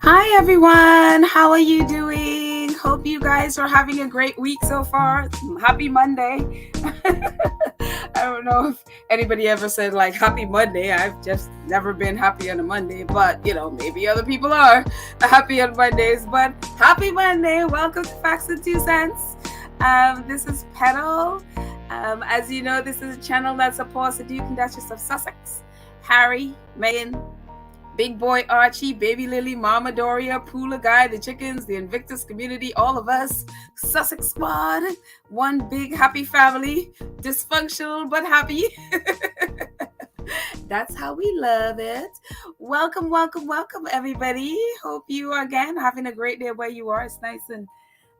Hi everyone, how are you doing? Hope you guys are having a great week so far. Happy Monday. I don't know if anybody ever said like happy Monday. I've just never been happy on a Monday, but maybe other people are happy on Mondays. But happy Monday. Welcome to Facts and Two Cents. This is Pedal. As you know, this is a channel that supports the Duke and Duchess of Sussex, Harry, Meghan, Big Boy Archie, Baby Lily, Mama Doria, Poola Guy, the chickens, the Invictus community, all of us, Sussex squad, one big happy family, dysfunctional but happy. That's how we love it. Welcome, welcome, welcome, everybody. Hope you are again having a great day where you are. It's nice and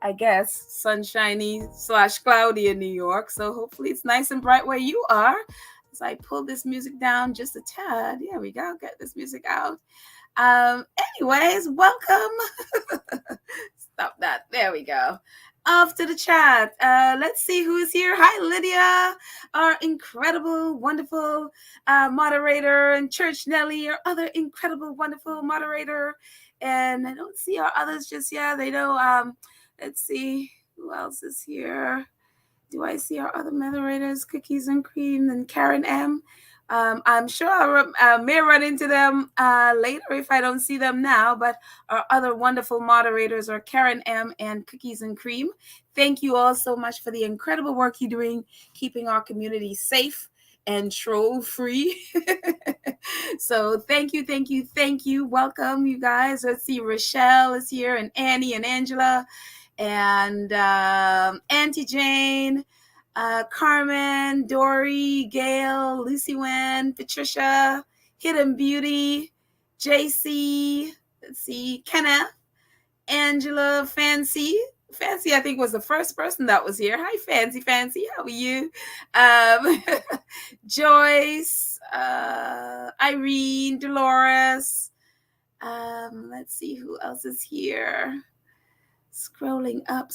I guess sunshiny / cloudy in New York. So hopefully it's nice and bright where you are. As I pull this music down just a tad. There we go. Get this music out. Anyways, welcome. Stop that. There we go. Off to the chat. Let's see who's here. Hi, Lydia, our incredible, wonderful moderator, and Church Nelly, our other incredible, wonderful moderator. And I don't see our others just yet. They know. Let's see who else is here. Do I see our other moderators, Cookies and Cream and Karen M? I'm sure I may run into them later if I don't see them now, but our other wonderful moderators are Karen M and Cookies and Cream. Thank you all so much for the incredible work you're doing, keeping our community safe and troll free. So thank you, thank you, thank you. Welcome, you guys. Let's see, Rochelle is here, and Annie and Angela, and Auntie Jane, Carmen, Dory, Gail, Lucy Wen, Patricia, Hidden Beauty, JC, let's see, Kenneth, Angela, Fancy, I think was the first person that was here. Hi, Fancy, how are you? Joyce, Irene, Dolores. Let's see who else is here. Scrolling up.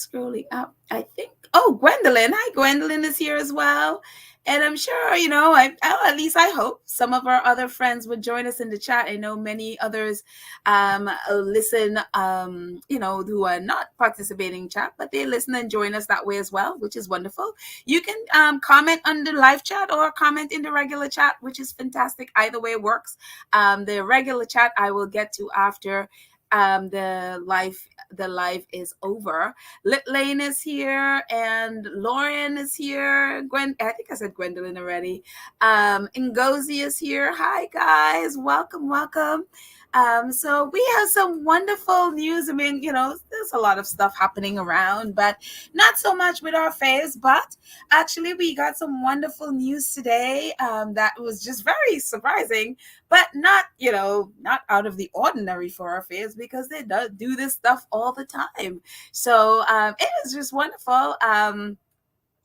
I think, Gwendolyn. Hi, Gwendolyn is here as well. And I'm sure, at least I hope some of our other friends would join us in the chat. I know many others listen, who are not participating in chat, but they listen and join us that way as well, which is wonderful. You can comment on the live chat or comment in the regular chat, which is fantastic. Either way works. The regular chat I will get to after the live is over. Lit Lane is here, and Lauren is here. I think I said Gwendolyn already. Ngozi is here. Hi guys, welcome. So we have some wonderful news. I mean, there's a lot of stuff happening around, but not so much with our faves. But actually, we got some wonderful news today that was just very surprising, but not out of the ordinary for our faves, because they do this stuff all the time. So it is just wonderful.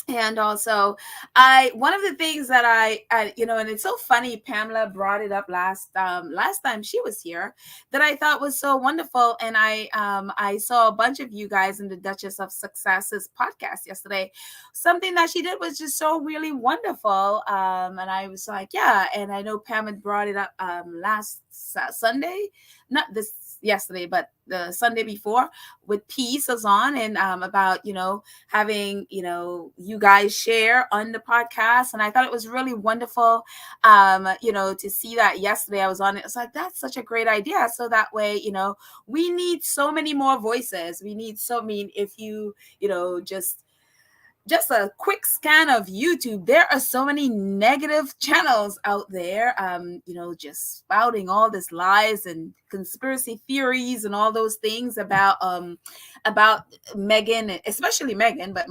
And also, one of the things that I and it's so funny, Pamela brought it up last time she was here, that I thought was so wonderful. And I saw a bunch of you guys in the Duchess of Success's podcast yesterday. Something that she did was just so really wonderful. And I was like, yeah. And I know Pam had brought it up last Sunday, not this yesterday, but the Sunday before, with Peace was on, and about having you guys share on the podcast. And I thought it was really wonderful to see that yesterday. I was on it. It's like, that's such a great idea. So that way, we need so many more voices. We need if you just a quick scan of YouTube, there are so many negative channels out there, just spouting all this lies and conspiracy theories and all those things about Meghan, especially Meghan, but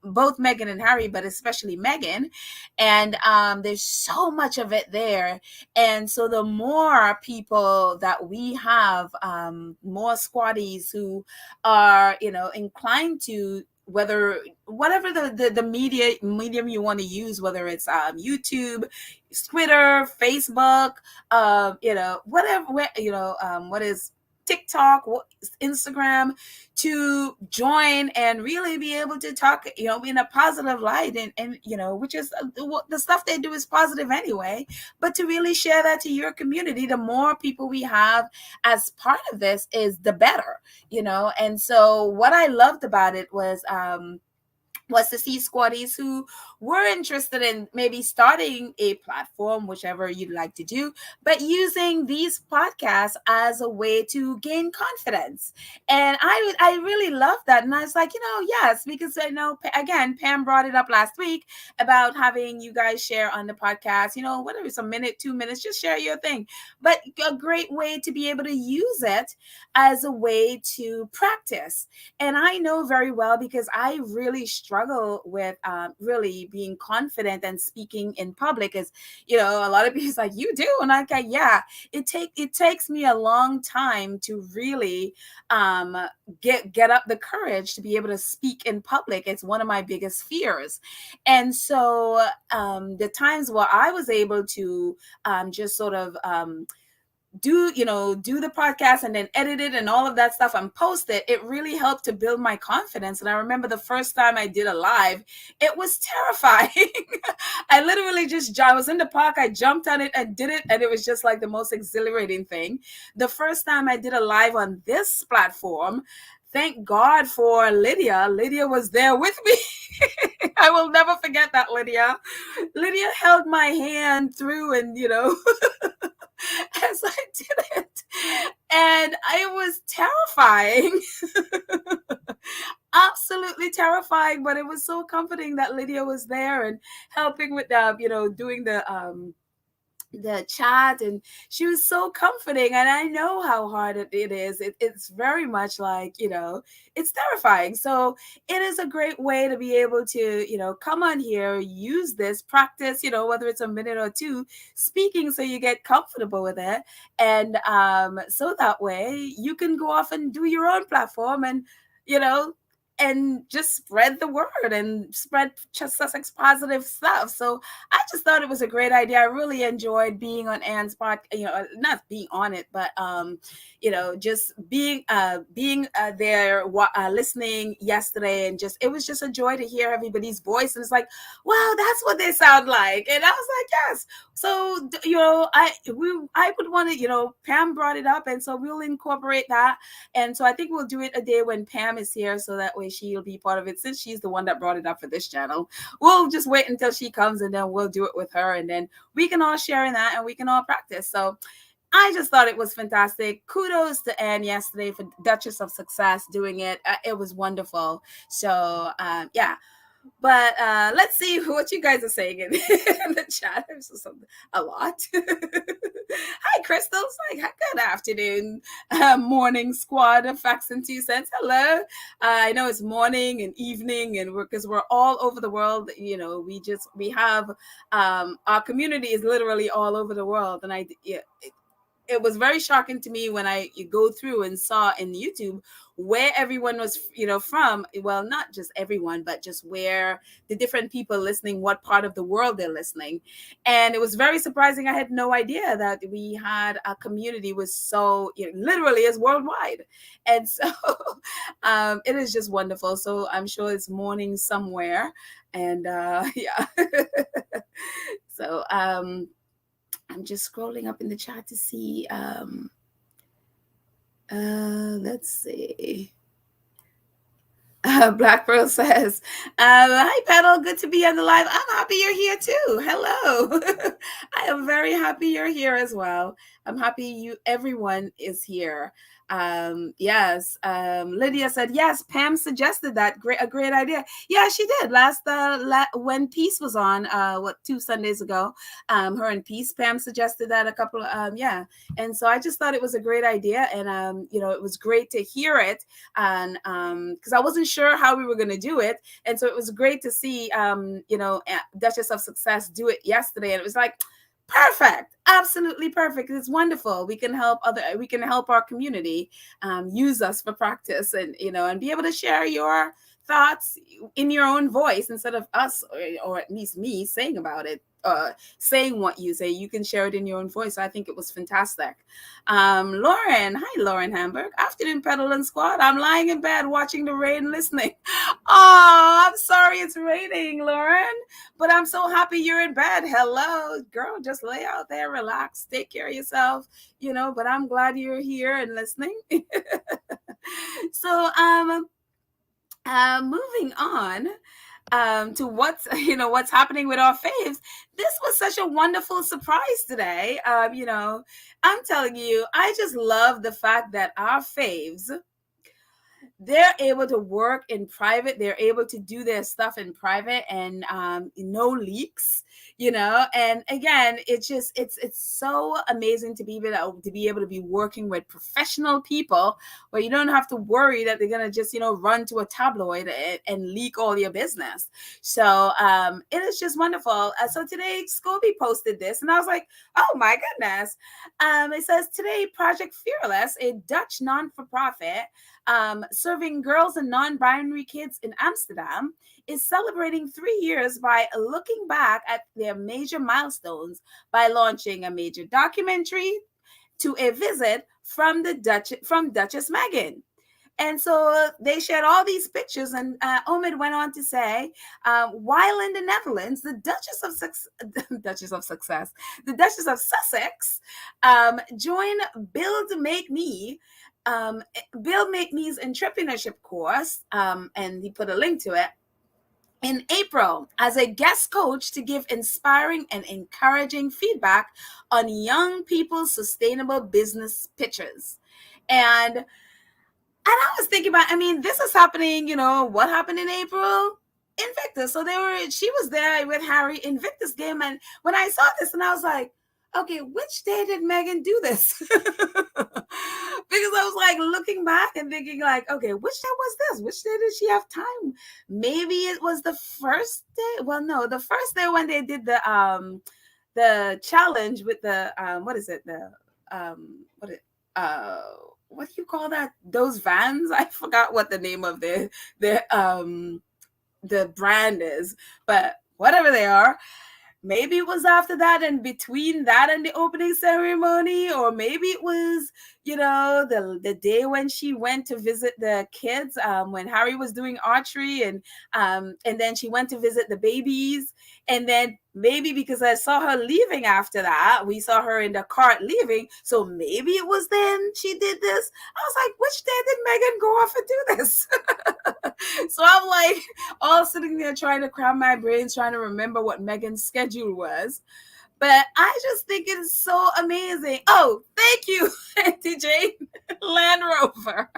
both Meghan and Harry, but especially Meghan. And there's so much of it there. And so the more people that we have, more squaddies who are, inclined to, whatever the medium you want to use, whether it's YouTube, Twitter, Facebook, whatever, what is TikTok, Instagram, to join and really be able to talk, in a positive light, and which is the stuff they do is positive anyway, but to really share that to your community. The more people we have as part of this is the better, and so what I loved about it was to see squatties who were interested in maybe starting a platform, whichever you'd like to do, but using these podcasts as a way to gain confidence. And I really love that. And I was like, yes, because I know, again, Pam brought it up last week about having you guys share on the podcast, whatever it's a minute, 2 minutes, just share your thing. But a great way to be able to use it as a way to practice. And I know very well, because I really struggle with really being confident and speaking in public. Is a lot of people's like, you do, and I go, yeah. It takes me a long time to really get up the courage to be able to speak in public. It's one of my biggest fears, and so the times where I was able to just sort of do the podcast and then edit it and all of that stuff and post it really helped to build my confidence. And I remember the first time I did a live, it was terrifying. I literally I was in the park, I jumped on it and did it, and it was just like the most exhilarating thing. The first time I did a live on this platform, thank God for Lydia. Lydia was there with me. I will never forget that, Lydia. Lydia held my hand through, and as I did it, and it was terrifying. Absolutely terrifying, but it was so comforting that Lydia was there and helping with doing the chat, and she was so comforting. And I know how hard it is. It's very much like, it's terrifying. So it is a great way to be able to, come on here, use this, practice, whether it's a minute or two speaking, so you get comfortable with it. And so that way you can go off and do your own platform and just spread the word and spread Sussex positive stuff. So I just thought it was a great idea. I really enjoyed being on Anne's podcast, not being on it, but just being there, listening yesterday, and it was just a joy to hear everybody's voice. And it's like, wow, that's what they sound like. And I was like, yes. So I would want to, Pam brought it up, and so we'll incorporate that. And so I think we'll do it a day when Pam is here, so that way she'll be part of it, since she's the one that brought it up for this channel. We'll just wait until she comes, and then we'll do it with her, and then we can all share in that, and we can all practice. So I just thought it was fantastic. Kudos to Anne yesterday for Duchess of Success doing it. It was wonderful. So yeah. But let's see what you guys are saying in the chat. There's a lot. Hi, Crystal's like, good afternoon, morning squad of Facts and 2 Cents. Hello. I know it's morning and evening, and because we're all over the world. We have our community is literally all over the world, and it was very shocking to me when I go through and saw in YouTube where everyone was, from. Well, not just everyone, but just where the different people listening, what part of the world they're listening. And it was very surprising. I had no idea that we had a community was so, literally is worldwide. And so it is just wonderful. So I'm sure it's morning somewhere. And yeah. So I'm just scrolling up in the chat to see. Let's see. Black Pearl says, hi, Petal. Good to be on the live. I'm happy you're here too. Hello. I am very happy you're here as well. I'm happy everyone is here. Yes. Lydia said, yes, Pam suggested that. A great idea. Yeah, she did. When Peace was on, 2 Sundays ago, her and Peace, Pam suggested that a couple of, yeah. And so I just thought it was a great idea. And, it was great to hear it. And, cause I wasn't sure how we were going to do it. And so it was great to see, Duchess of Success do it yesterday. And it was like, perfect. Absolutely perfect. It's wonderful. We can help our community use us for practice, and and be able to share your thoughts in your own voice instead of us or at least me saying about it saying what you say. You can share it in your own voice. I think it was fantastic. Lauren, hi Lauren Hamburg. Afternoon Pedal and Squad. I'm lying in bed watching the rain, listening. Oh, I'm sorry it's raining, Lauren, but I'm so happy you're in bed. Hello, girl. Just lay out there, relax, take care of yourself. But I'm glad you're here and listening. So, moving on to what's happening with our faves. This was such a wonderful surprise today. I'm telling you, I just love the fact that our faves, they're able to work in private. They're able to do their stuff in private and no leaks, and again, it's so amazing to be able to be working with professional people where you don't have to worry that they're going to just, run to a tabloid and leak all your business. So it is just wonderful. So today Scobie posted this and I was like, oh my goodness. It says today Project Fearless, a Dutch non-for-profit serving girls and non-binary kids in Amsterdam, is celebrating 3 years by looking back at their major milestones by launching a major documentary to a visit from Duchess Meghan. And so they shared all these pictures, and Omid went on to say, while in the Netherlands, the Duchess of Sussex joined Build Make Me. Build Make Me's Entrepreneurship course, and he put a link to it, in April as a guest coach to give inspiring and encouraging feedback on young people's sustainable business pitches. And I was thinking about, this is happening, what happened in April? Invictus. So she was there with Harry, Invictus game. And when I saw this, and I was like, okay, which day did Meghan do this? Because I was like looking back and thinking like, okay, which day was this? Which day did she have time? Maybe it was the first day. Well, no, the first day when they did the challenge with the what do you call that? Those vans? I forgot what the name of the brand is, but whatever they are. Maybe it was after that and between that and the opening ceremony, or maybe it was, the day when she went to visit the kids, when Harry was doing archery, and then she went to visit the babies. And then maybe because I saw her leaving after that, we saw her in the cart leaving. So maybe it was then she did this. I was like, which day did Meghan go off and do this? So I'm like all sitting there trying to cram my brains, trying to remember what Meghan's schedule was. But I just think it's so amazing. Oh, thank you, Auntie Jane. Land Rover.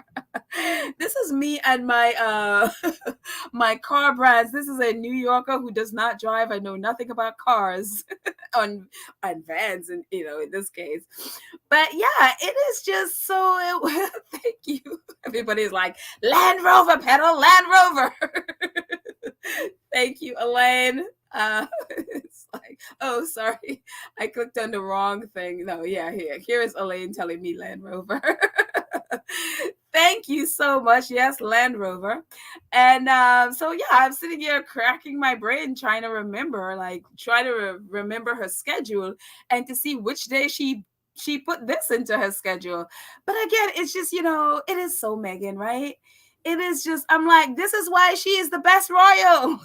This is me and my my car brands. This is a New Yorker who does not drive. I know nothing about cars on vans, and in this case. But yeah, it is just so. Thank you. Everybody's like Land Rover pedal, Land Rover. Thank you, Elaine. It's like, oh, sorry, I clicked on the wrong thing. No, yeah, here is Elaine telling me Land Rover. Thank you so much. Yes, Land Rover. And so yeah, I'm sitting here cracking my brain trying to remember, remember her schedule and to see which day she put this into her schedule. But again, it's just, it is so Meghan, right? It is just, I'm like, this is why she is the best royal.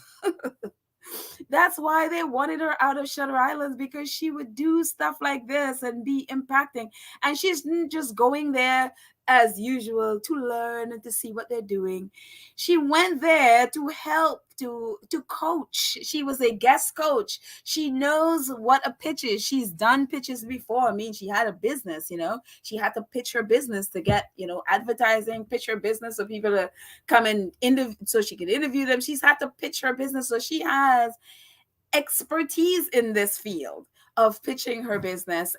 That's why they wanted her out of Shutter Islands, because she would do stuff like this and be impacting. And she's just going there as usual to learn and to see what they're doing. She went there to help, to coach. She was a guest coach. She knows what a pitch is. She's done pitches before. She had a business, she had to pitch her business to get, advertising, pitch her business so people to come and so she could interview them. She's had to pitch her business. So she has expertise in this field of pitching her business.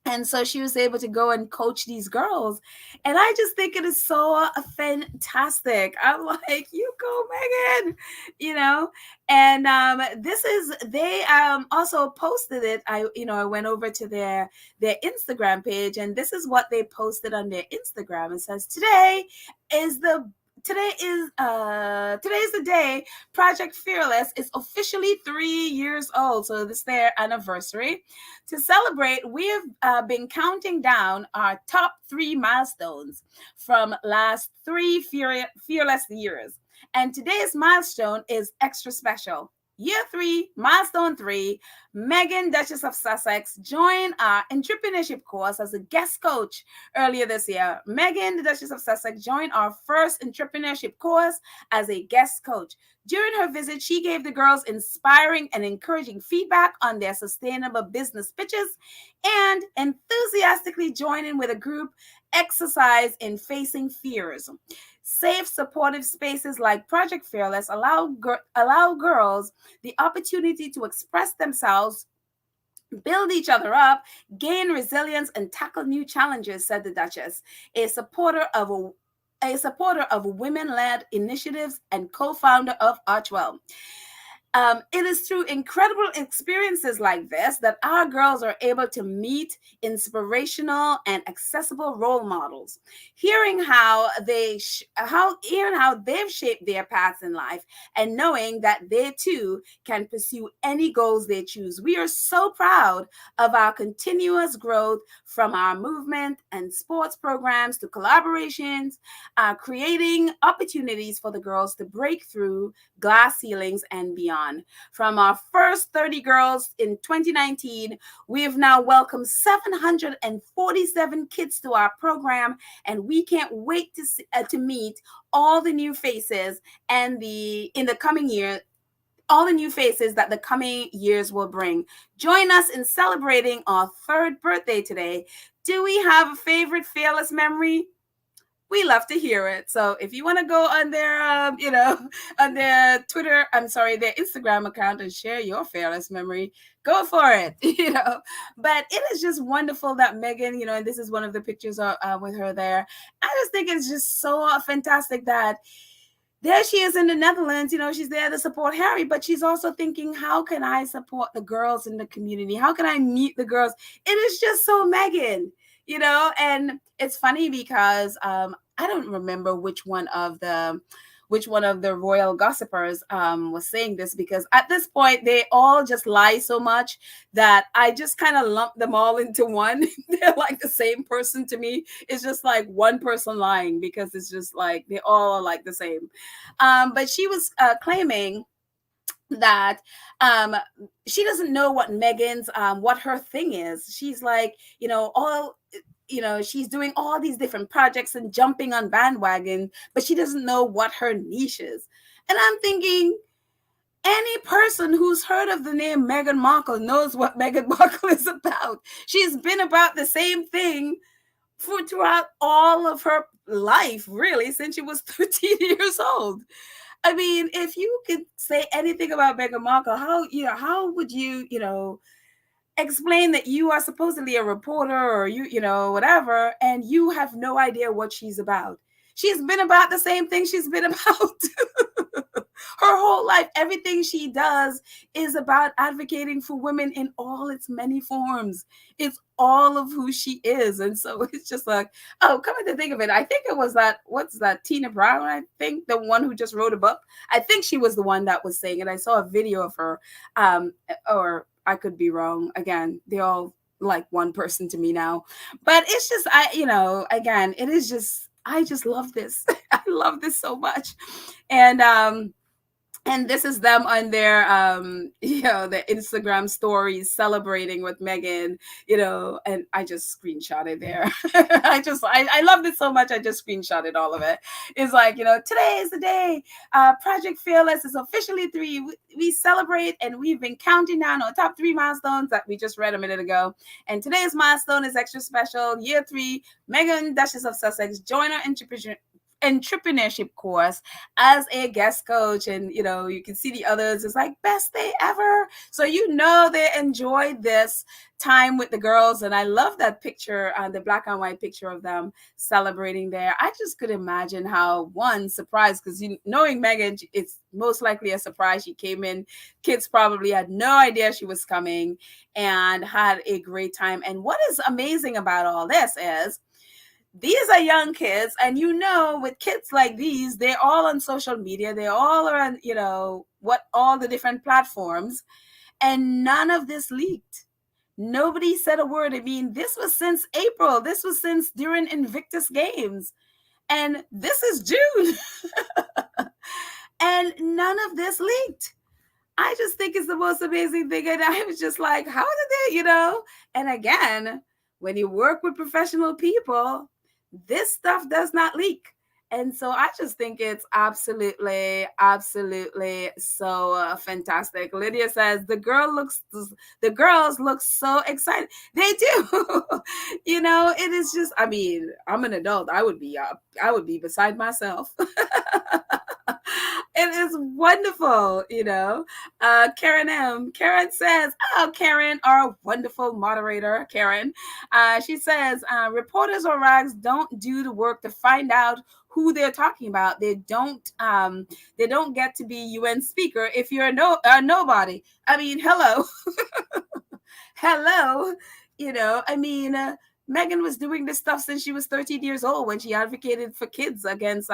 And so she was able to go and coach these girls. And I just think it is so fantastic. I'm like, you go, Meghan, And they also posted it. I went over to their Instagram page, and this is what they posted on their Instagram. It says, today is the today's the day Project Fearless is officially 3 years old. So this is their anniversary. To celebrate, we have been counting down our top 3 milestones from last 3 Fearless years. And today's milestone is extra special. Year 3, milestone 3, Meghan, Duchess of Sussex, joined our entrepreneurship course as a guest coach earlier this year. Meghan, the Duchess of Sussex, joined our first entrepreneurship course as a guest coach. During her visit, she gave the girls inspiring and encouraging feedback on their sustainable business pitches and enthusiastically joining with a group exercise in facing fears. Safe, supportive spaces like Project Fearless allow girls the opportunity to express themselves, build each other up, gain resilience, and tackle new challenges, said the Duchess, a supporter of women-led initiatives and co-founder of Archwell. It is through incredible experiences like this that our girls are able to meet inspirational and accessible role models, hearing how they've shaped their paths in life, and knowing that they too can pursue any goals they choose. We are so proud of our continuous growth, from our movement and sports programs to collaborations, creating opportunities for the girls to break through glass ceilings and beyond. From our first 30 girls in 2019, we have now welcomed 747 kids to our program, and we can't wait to meet all the new faces and in the coming year. All the new faces that the coming years will bring. Join us in celebrating our 3rd birthday today. Do we have a favorite Fearless memory? We love to hear it. So if you want to go on their, on their their Instagram account and share your Fearless memory, go for it, But it is just wonderful that Meghan, and this is one of the pictures with her there. I just think it's just so fantastic that there she is in the Netherlands, she's there to support Harry, but she's also thinking, how can I support the girls in the community? How can I meet the girls? It is just so Meghan, and it's funny because I don't remember which one of the royal gossipers was saying this, because at this point they all just lie so much that I just kind of lump them all into one. They're like the same person to me. It's just like one person lying, because it's just like they all are like the same. But she was claiming that she doesn't know what Meghan's what her thing is. She's like, she's doing all these different projects and jumping on bandwagon, but she doesn't know what her niche is. And I'm thinking, any person who's heard of the name Meghan Markle knows what Meghan Markle is about. She's been about the same thing throughout all of her life, really, since she was 13 years old. I mean, if you could say anything about Meghan Markle, how would you, explain that you are supposedly a reporter, or whatever, and you have no idea what she's about? She's been about the same thing she's been about her whole life. Everything she does is about advocating for women in all its many forms. It's all of who she is. And so it's just like, oh, coming to think of it, I think it was what's that, Tina Brown, I think, the one who just wrote a book. I think she was the one that was saying it. I saw a video of her, or I could be wrong. Again, they all like one person to me now. But it's just, again, it is just, I just love this. I love this so much. And this is them on their, their Instagram stories celebrating with Meghan, and I just screenshotted there. I love this so much. I just screenshotted all of it. It's like, today is the day. Project Fearless is officially 3. We celebrate, and we've been counting down our top 3 milestones that we just read a minute ago. And today's milestone is extra special. Year 3, Meghan, Duchess of Sussex, join our entrepreneurship course as a guest coach, and you can see the others. It's like best day ever, so they enjoyed this time with the girls. And I love that picture, the black and white picture of them celebrating there. I just could imagine how surprised, because knowing Meghan, it's most likely a surprise. She came in, kids probably had no idea she was coming, and had a great time. And what is amazing about all this is these are young kids, and with kids like these, they're all on social media, they're all on, all the different platforms, and none of this leaked. Nobody said a word. I mean, this was since April. This was since during Invictus Games. And this is June. And none of this leaked. I just think it's the most amazing thing. And I was just like, how did they, And again, when you work with professional people, this stuff does not leak. And so I just think it's absolutely, absolutely so fantastic. Lydia says the girls look so excited. They do. It is just, I mean, I'm an adult. I would be beside myself. It is wonderful, Karen says, oh, Karen, our wonderful moderator, Karen. She says, reporters or rags don't do the work to find out who they're talking about. They don't get to be UN speaker if you're a nobody. I mean, hello. Hello. Meghan was doing this stuff since she was 13 years old when she advocated for kids against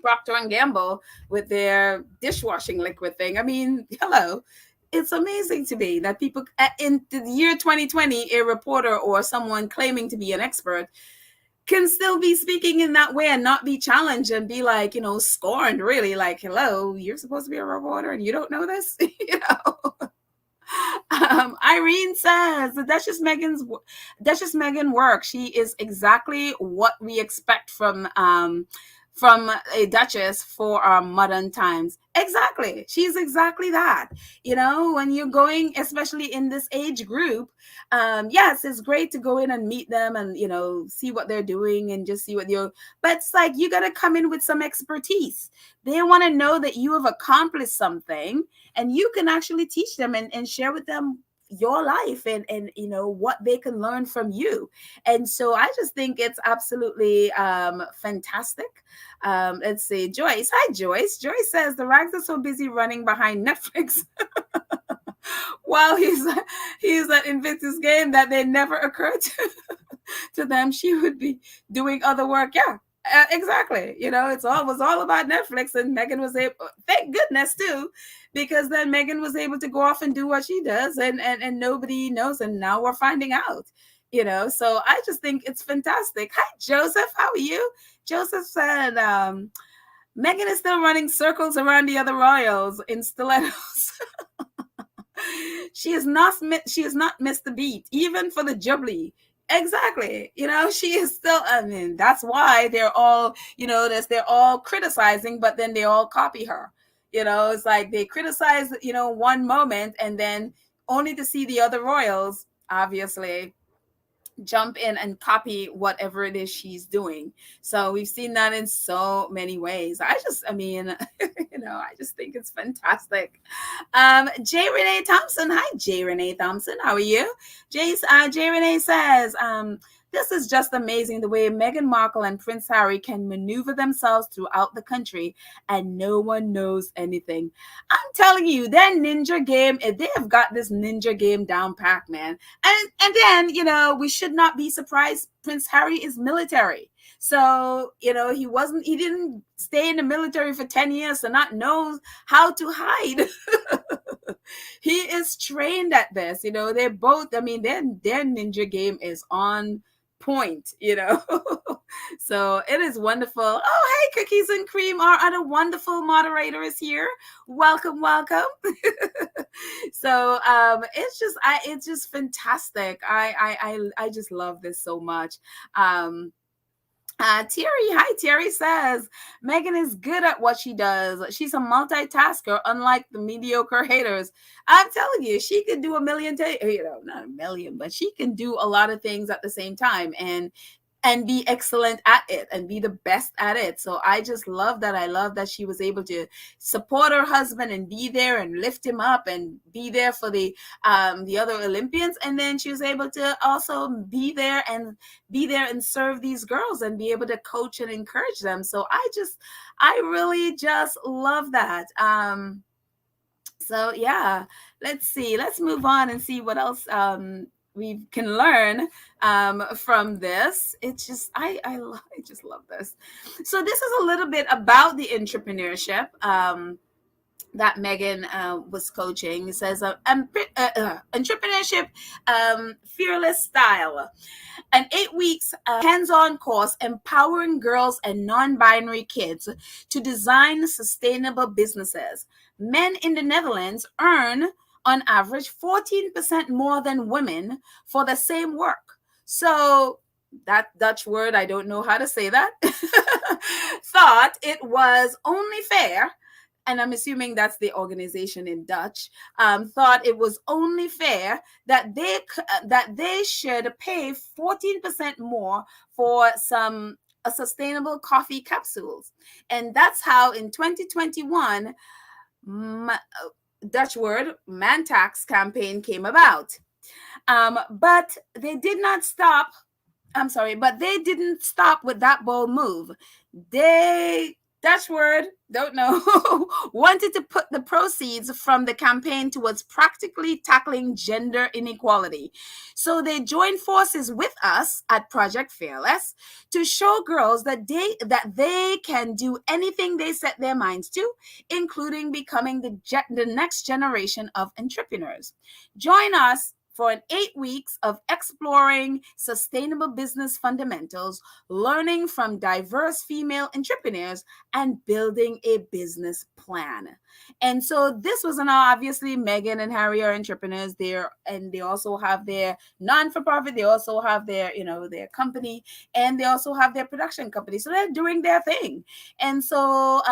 Procter and Gamble with their dishwashing liquid thing. I mean, hello. It's amazing to me that people in the year 2020, a reporter or someone claiming to be an expert can still be speaking in that way and not be challenged and be like, scorned, really. Like, hello, you're supposed to be a reporter and you don't know this, Irene says the Duchess Meghan work. She is exactly what we expect from a duchess for our modern times. Exactly. She's exactly that. When you're going, especially in this age group, yes, it's great to go in and meet them and, see what they're doing and just see but it's like, you got to come in with some expertise. They want to know that you have accomplished something and you can actually teach them and share with them your life and what they can learn from you. And so I just think it's absolutely fantastic. Let's see, Joyce. Hi, Joyce. Joyce says the rags are so busy running behind Netflix while he's at Invictus Game that they never occurred to them she would be doing other work. Yeah. Exactly. It was all about Netflix, and Meghan was able, thank goodness too, because then Meghan was able to go off and do what she does and nobody knows. And now we're finding out, so I just think it's fantastic. Hi, Joseph. How are you? Joseph said, Meghan is still running circles around the other royals in stilettos. She has not missed the beat, even for the Jubilee. Exactly. She is still, that's why they're all, they're all criticizing, but then they all copy her. It's like they criticize, one moment and then only to see the other royals, obviously, jump in and copy whatever it is she's doing. So we've seen that in so many ways. I just think it's fantastic. J. Renee Thompson. Hi, J. Renee Thompson. How are you? J. Renee says, this is just amazing the way Meghan Markle and Prince Harry can maneuver themselves throughout the country and no one knows anything. I'm telling you, their ninja game, they have got this ninja game down pat, man. And then, we should not be surprised Prince Harry is military. So, he didn't stay in the military for 10 years to not know how to hide. He is trained at this. They're both, their ninja game is on point, So it is wonderful. Oh, hey, Cookies and Cream, our other wonderful moderator is here. Welcome. So it's just fantastic. I just love this so much. Terry says Meghan is good at what she does. She's a multitasker, unlike the mediocre haters. I'm telling you, she can do a million not a million, but she can do a lot of things at the same time and be excellent at it and be the best at it. So I just love that. I love that she was able to support her husband and be there and lift him up and be there for the other Olympians. And then she was able to also be there and serve these girls and be able to coach and encourage them. So I really just love that. So yeah, let's move on and see what else we can learn from this. It's just I just love this. So this is a little bit about the entrepreneurship that Meghan was coaching. It says entrepreneurship, fearless style. An 8 weeks hands-on course empowering girls and non-binary kids to design sustainable businesses. Men in the Netherlands earn on average 14% more than women for the same work. So that Dutch word, I don't know how to say that, thought it was only fair, and I'm assuming that's the organization in Dutch, thought it was only fair that they should pay 14% more for some sustainable coffee capsules. And that's how in 2021, Dutch word, man tax campaign came about. But they did not stop. But they didn't stop with that bold move. Dutch word, don't know, wanted to put the proceeds from the campaign towards practically tackling gender inequality. So they joined forces with us at Project Fearless to show girls that they can do anything they set their minds to, including becoming the next generation of entrepreneurs. Join us for an 8 weeks of exploring sustainable business fundamentals, learning from diverse female entrepreneurs, and building a business plan. And so this was obviously Meghan and Harry are entrepreneurs there, and they also have their non-for-profit. They also have their, their company, and they also have their production company. So they're doing their thing. And so,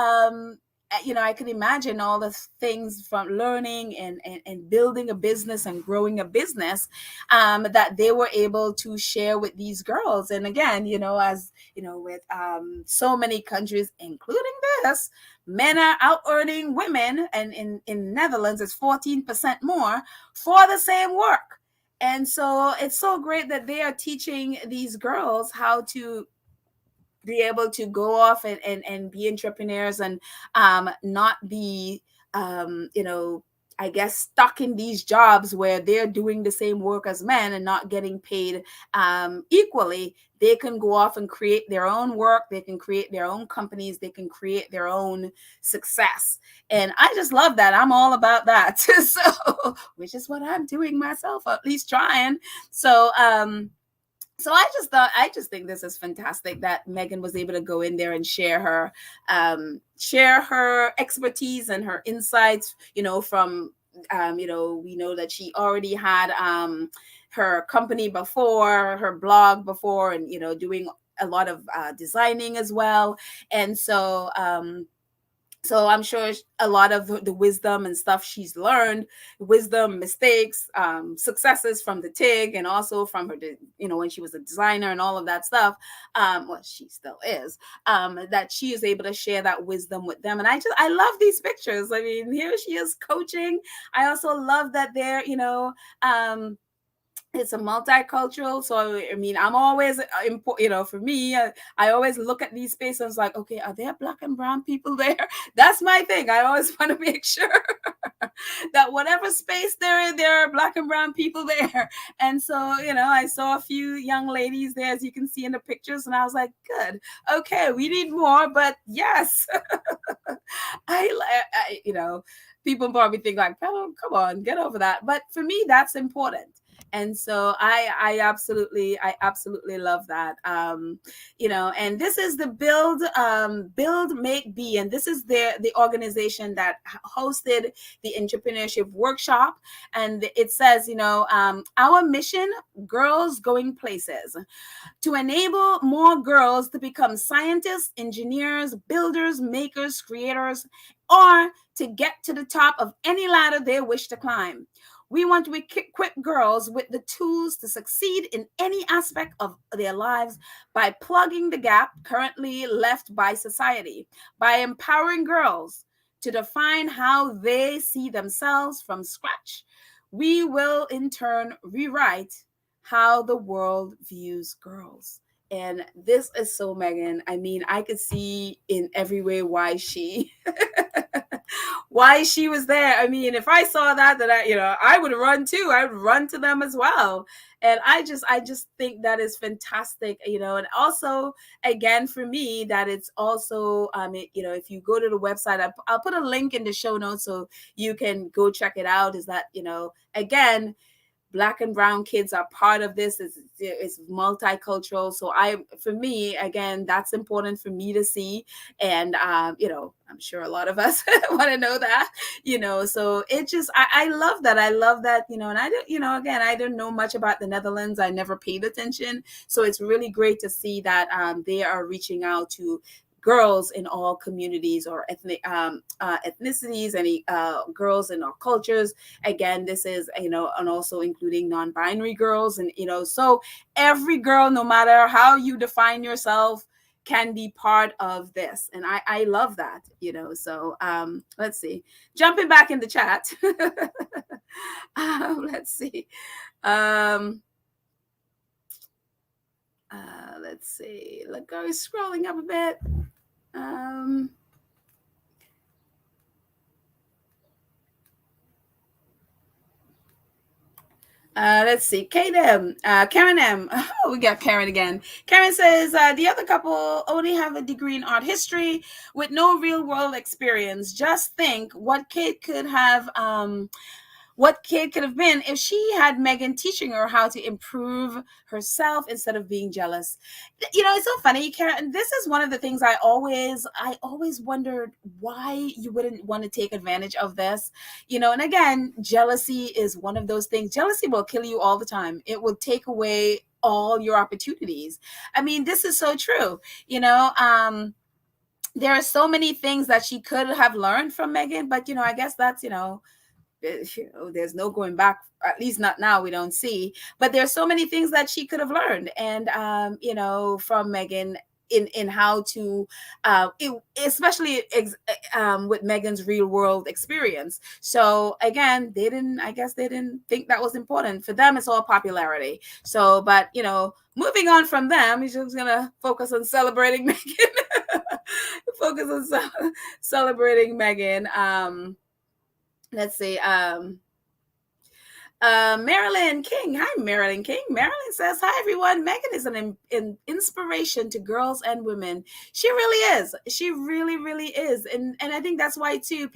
I could imagine all the things from learning and building a business and growing a business that they were able to share with these girls. And again, as with so many countries, including this, men are out earning women, and in Netherlands, it's 14% more for the same work. And so it's so great that they are teaching these girls how to be able to go off and be entrepreneurs and not be, I guess, stuck in these jobs where they're doing the same work as men and not getting paid equally. They can go off and create their own work. They can create their own companies. They can create their own success. And I just love that. I'm all about that. So, which is what I'm doing myself, or at least trying. So, I just think this is fantastic that Meghan was able to go in there and share her expertise and her insights, from, we know that she already had her company before, her blog before, and, doing a lot of designing as well. And so, so I'm sure a lot of the wisdom and stuff she's learned, mistakes, successes from the TIG, and also from her, when she was a designer and all of that stuff, well, she still is, that she is able to share that wisdom with them. And I love these pictures. I mean, here she is coaching. I also love that they're, it's a multicultural. So, I mean, I'm always, for me, I always look at these spaces like, okay, are there Black and brown people there? That's my thing. I always want to make sure that whatever space they're in, there are Black and brown people there. And so, I saw a few young ladies there, as you can see in the pictures, and I was like, good. Okay, we need more, but yes. I people probably think like, oh, come on, get over that. But for me, that's important. And so I absolutely love that. And this is the Build Make Be, and this is the organization that hosted the entrepreneurship workshop. And it says, our mission, girls going places, to enable more girls to become scientists, engineers, builders, makers, creators, or to get to the top of any ladder they wish to climb. We want to equip girls with the tools to succeed in any aspect of their lives by plugging the gap currently left by society, by empowering girls to define how they see themselves from scratch. We will, in turn, rewrite how the world views girls. And this is so Meghan. I mean, I could see in every way why she why she was there. I mean, if I saw that, I would run too. I would run to them as well. And I just think that is fantastic, and also, again, for me, that it's also, if you go to the website, I'll put a link in the show notes so you can go check it out, is that, again, Black and brown kids are part of this. It's multicultural. So for me, again, that's important for me to see. And, I'm sure a lot of us want to know that, so it just, I love that. I love that, and I don't, again, I don't know much about the Netherlands. I never paid attention. So it's really great to see that they are reaching out to girls in all communities or ethnicities, any girls in all cultures. Again, this is, and also including non-binary girls. And, so every girl, no matter how you define yourself, can be part of this. And I love that, so let's see. Jumping back in the chat. Let's see. Let's see. Look, go scrolling up a bit. Let's see. Karen M. Oh, we got Karen again. Karen says, the other couple only have a degree in art history with no real world experience. Just think what kid could have been if she had Meghan teaching her how to improve herself instead of being jealous. It's so funny, Karen. This is one of the things I always wondered why you wouldn't want to take advantage of this. And again, jealousy is one of those things. Jealousy will kill you all the time. It will take away all your opportunities. I mean, this is so true. There are so many things that she could have learned from Meghan, but I guess that's there's no going back, at least not now, we don't see. But there's so many things that she could have learned, and from Meghan in how to especially with Meghan's real world experience. So again, they didn't think that was important. For them, it's all popularity. So, but moving on from them, he's just gonna focus on celebrating Meghan. Focus on celebrating Meghan. Let's see. Marilyn King. Hi, Marilyn King. Marilyn says, hi, everyone. Meghan is an inspiration to girls and women. She really is. She really, really is. And I think that's why, too,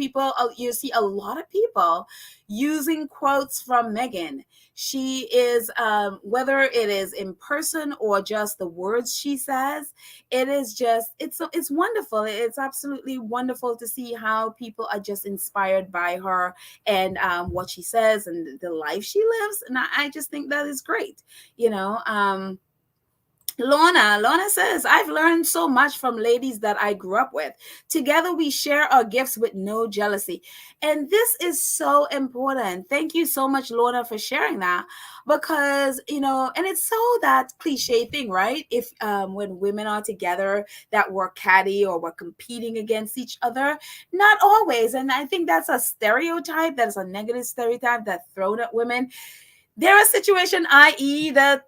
you see a lot of people using quotes from Meghan. She is, whether it is in person or just the words she says, it is just, it's wonderful. It's absolutely wonderful to see how people are just inspired by her and what she says and the life she lives. And I just think that is great. Lorna says, I've learned so much from ladies that I grew up with. Together we share our gifts with no jealousy. And this is so important. Thank you so much, Lorna, for sharing that. Because, and it's so that cliche thing, right? If when women are together that we're catty or we're competing against each other, not always. And I think that's a stereotype, that's a negative stereotype that's thrown at women. There are situations, i.e. that,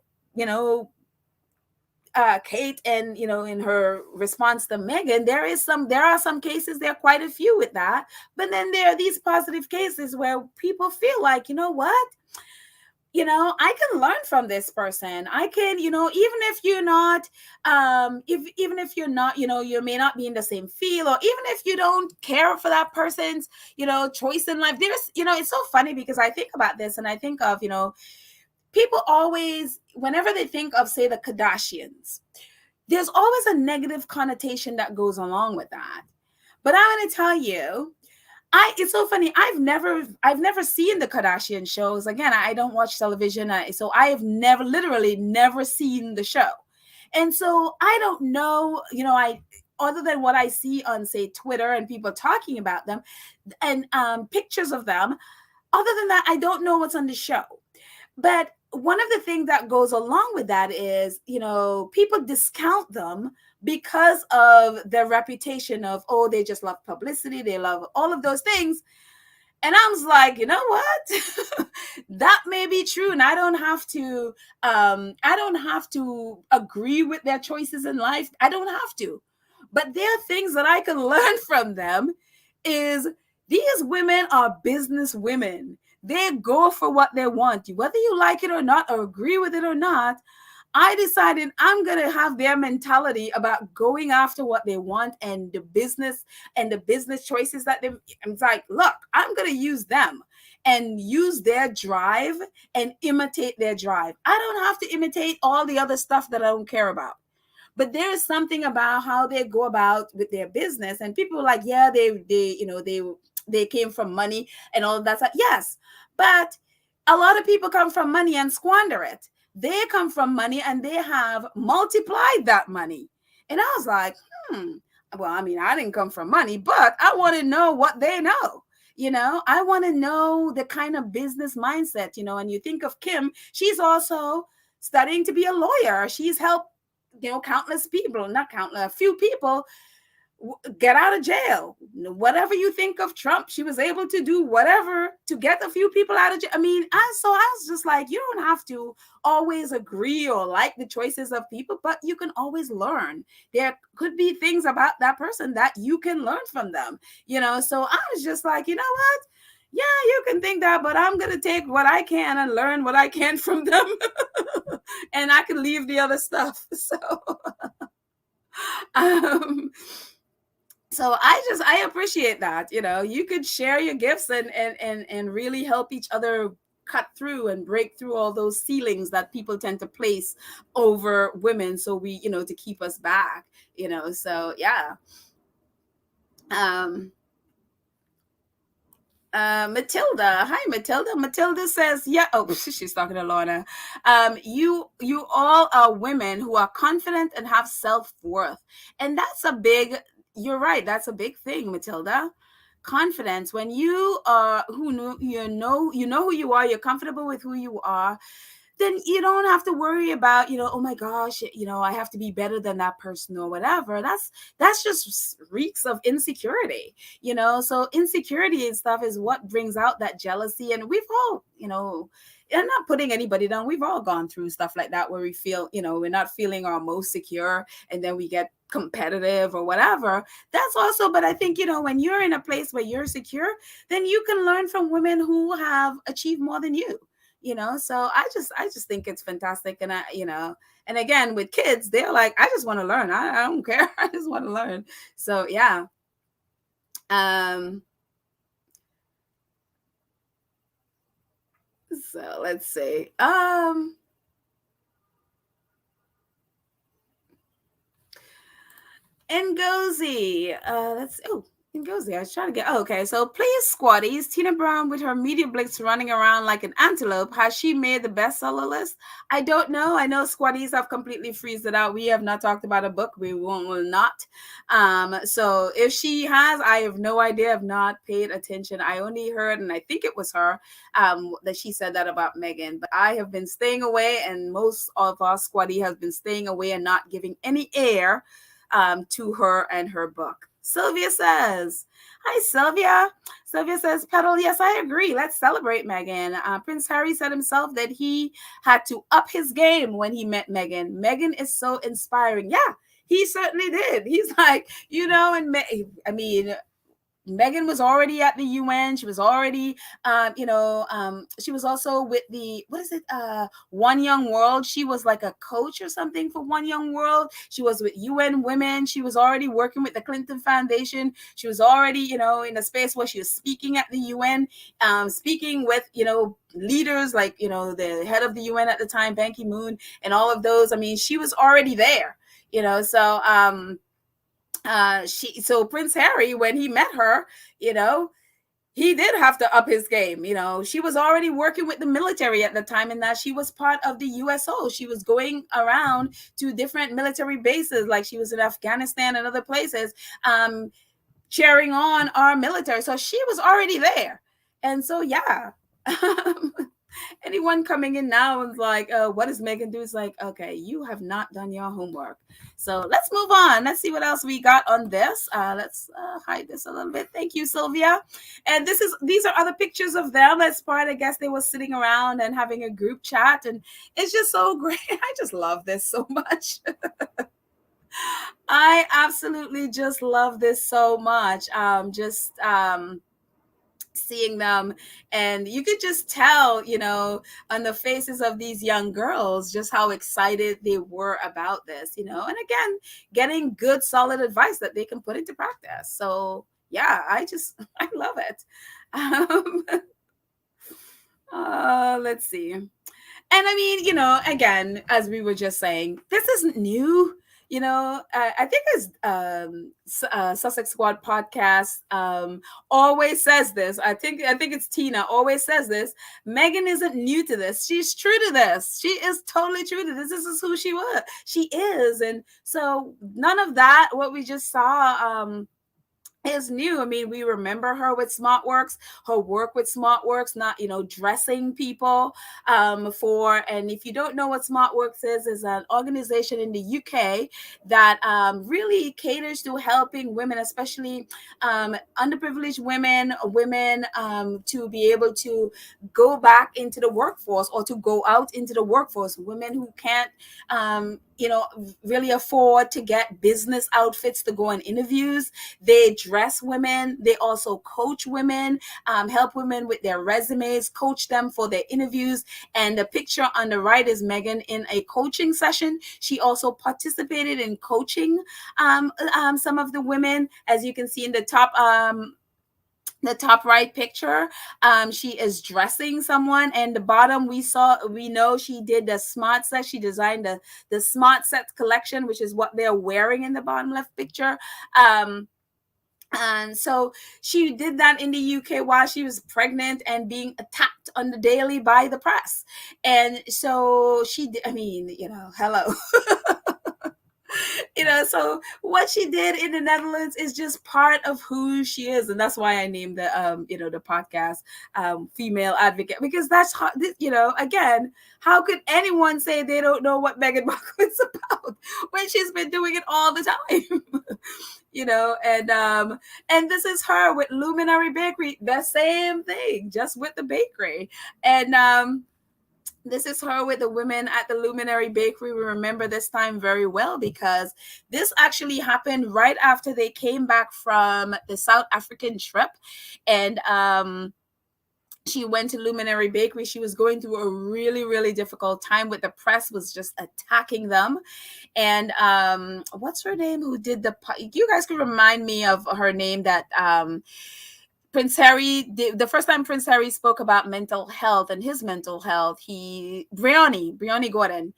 Kate and in her response to Meghan, there are some cases, there are quite a few with that, but then there are these positive cases where people feel like, what, I can learn from this person. I can, even if you're not, even if you're not, you may not be in the same field, or even if you don't care for that person's, choice in life. There's, it's so funny because I think about this and I think of, people always, whenever they think of, say, the Kardashians, there's always a negative connotation that goes along with that. But I'm going to tell you, it's so funny. I've never seen the Kardashian shows. Again, I don't watch television, so I have literally never seen the show, and so I don't know. Other than what I see on, say, Twitter and people talking about them and pictures of them. Other than that, I don't know what's on the show. But one of the things that goes along with that is, people discount them because of their reputation of, they just love publicity. They love all of those things. And I was like, you know what? That may be true. And I don't have to agree with their choices in life. I don't have to. But there are things that I can learn from them is These women are business women. They go for what they want. Whether you like it or not, or agree with it or not, I decided I'm going to have their mentality about going after what they want and the business choices that they, it's like, look, I'm going to use them and use their drive and imitate their drive. I don't have to imitate all the other stuff that I don't care about. But there is something about how they go about with their business, and people are like, yeah, they came from money and all of that stuff. Yes, but a lot of people come from money and squander it. They come from money and they have multiplied that money. And I was like, well, I mean, I didn't come from money, but I want to know what they know. I want to know the kind of business mindset, and you think of Kim, she's also studying to be a lawyer. She's helped, countless people, not countless, a few people get out of jail. Whatever you think of Trump, she was able to do whatever to get a few people out of jail. I mean, I was just like, you don't have to always agree or like the choices of people, but you can always learn. There could be things about that person that you can learn from them, So I was just like, you know what? Yeah, you can think that, but I'm going to take what I can and learn what I can from them. And I can leave the other stuff. So I appreciate that. You could share your gifts and really help each other cut through and break through all those ceilings that people tend to place over women. So we, to keep us back, so yeah. Matilda. Hi, Matilda. Matilda says, yeah. Oh, she's talking to Lorna. You all are women who are confident and have self-worth. And that's you're right. That's a big thing, Matilda. Confidence. When you are you know who you are, you're comfortable with who you are, then you don't have to worry about, oh my gosh, I have to be better than that person or whatever. That's just reeks of insecurity, so insecurity and stuff is what brings out that jealousy. And we've all, I'm not putting anybody down. We've all gone through stuff like that where we feel, we're not feeling our most secure, and then we get competitive or whatever. That's also, but I think, when you're in a place where you're secure, then you can learn from women who have achieved more than you. So I just think it's fantastic. And and again, with kids, they're like, I just want to learn. I don't care. I just want to learn. So yeah. So let's see. Ngozi. Ngozi, I was trying to get. Oh, okay, so please, squatties. Tina Brown with her media blitz running around like an antelope. Has she made the bestseller list? I don't know. I know squatties have completely freezed it out. We have not talked about a book. We will not. So if she has, I have no idea. I've not paid attention. I only heard, and I think it was her, that she said that about Meghan. But I have been staying away, and most of our squatty has been staying away and not giving any air to her and her book. Sylvia says, hi, Sylvia. Sylvia says, Petal, yes, I agree. Let's celebrate Meghan. Prince Harry said himself that he had to up his game when he met Meghan. Meghan is so inspiring. Yeah, he certainly did. He's like, and I mean, Meghan was already at the UN. She was already, she was also with the, One Young World. She was like a coach or something for One Young World. She was with UN Women. She was already working with the Clinton Foundation. She was already, in a space where she was speaking at the UN, speaking with, leaders like, the head of the UN at the time, Ban Ki-moon, and all of those. I mean, she was already there, so, so Prince Harry, when he met her, he did have to up his game. She was already working with the military at the time, and that she was part of the USO. She was going around to different military bases, like she was in Afghanistan and other places, cheering on our military. So she was already there. And so, yeah. Anyone coming in now is like, what does Meghan do? It's like, okay, you have not done your homework. So let's move on. Let's see what else we got on this. Let's hide this a little bit. Thank you, Sylvia. And these are other pictures of them. As part, I guess they were sitting around and having a group chat. And it's just so great. I just love this so much. I absolutely just love this so much. seeing them, and you could just tell, on the faces of these young girls just how excited they were about this, and again, getting good solid advice that they can put into practice. So yeah, I love it. um let's see. And I mean, again, as we were just saying, this isn't new. I think as Sussex Squad podcast always says this. I think it's Tina always says this. Meghan isn't new to this. She's true to this. She is totally true to this. This is who she is, and so none of that what we just saw is new. I mean, we remember her with SmartWorks, her work with SmartWorks, not, dressing people and if you don't know what SmartWorks is an organization in the UK that really caters to helping women, especially underprivileged women to be able to go back into the workforce or to go out into the workforce, women who can't really afford to get business outfits to go on interviews. They dress women. They also coach women, help women with their resumes, coach them for their interviews. And the picture on the right is Meghan in a coaching session. She also participated in coaching some of the women, as you can see in the top right picture. She is dressing someone, and the bottom we know she did the smart set. She designed the smart set collection, which is what they're wearing in the bottom left picture. And so she did that in the UK while she was pregnant and being attacked on the daily by the press. And so she did, I mean, hello. So what she did in the Netherlands is just part of who she is, and that's why I named the podcast Female Advocate, because that's how, again, how could anyone say they don't know what Meghan Markle is about when she's been doing it all the time? And this is her with Luminary Bakery, the same thing, just with the bakery. And this is her with the women at the Luminary Bakery. We remember this time very well because this actually happened right after they came back from the South African trip. And she went to Luminary Bakery. She was going through a really, really difficult time with the press was just attacking them. And what's her name who did you guys can remind me of her name that Prince Harry, the first time Prince Harry spoke about mental health and his mental health, Briony Gordon.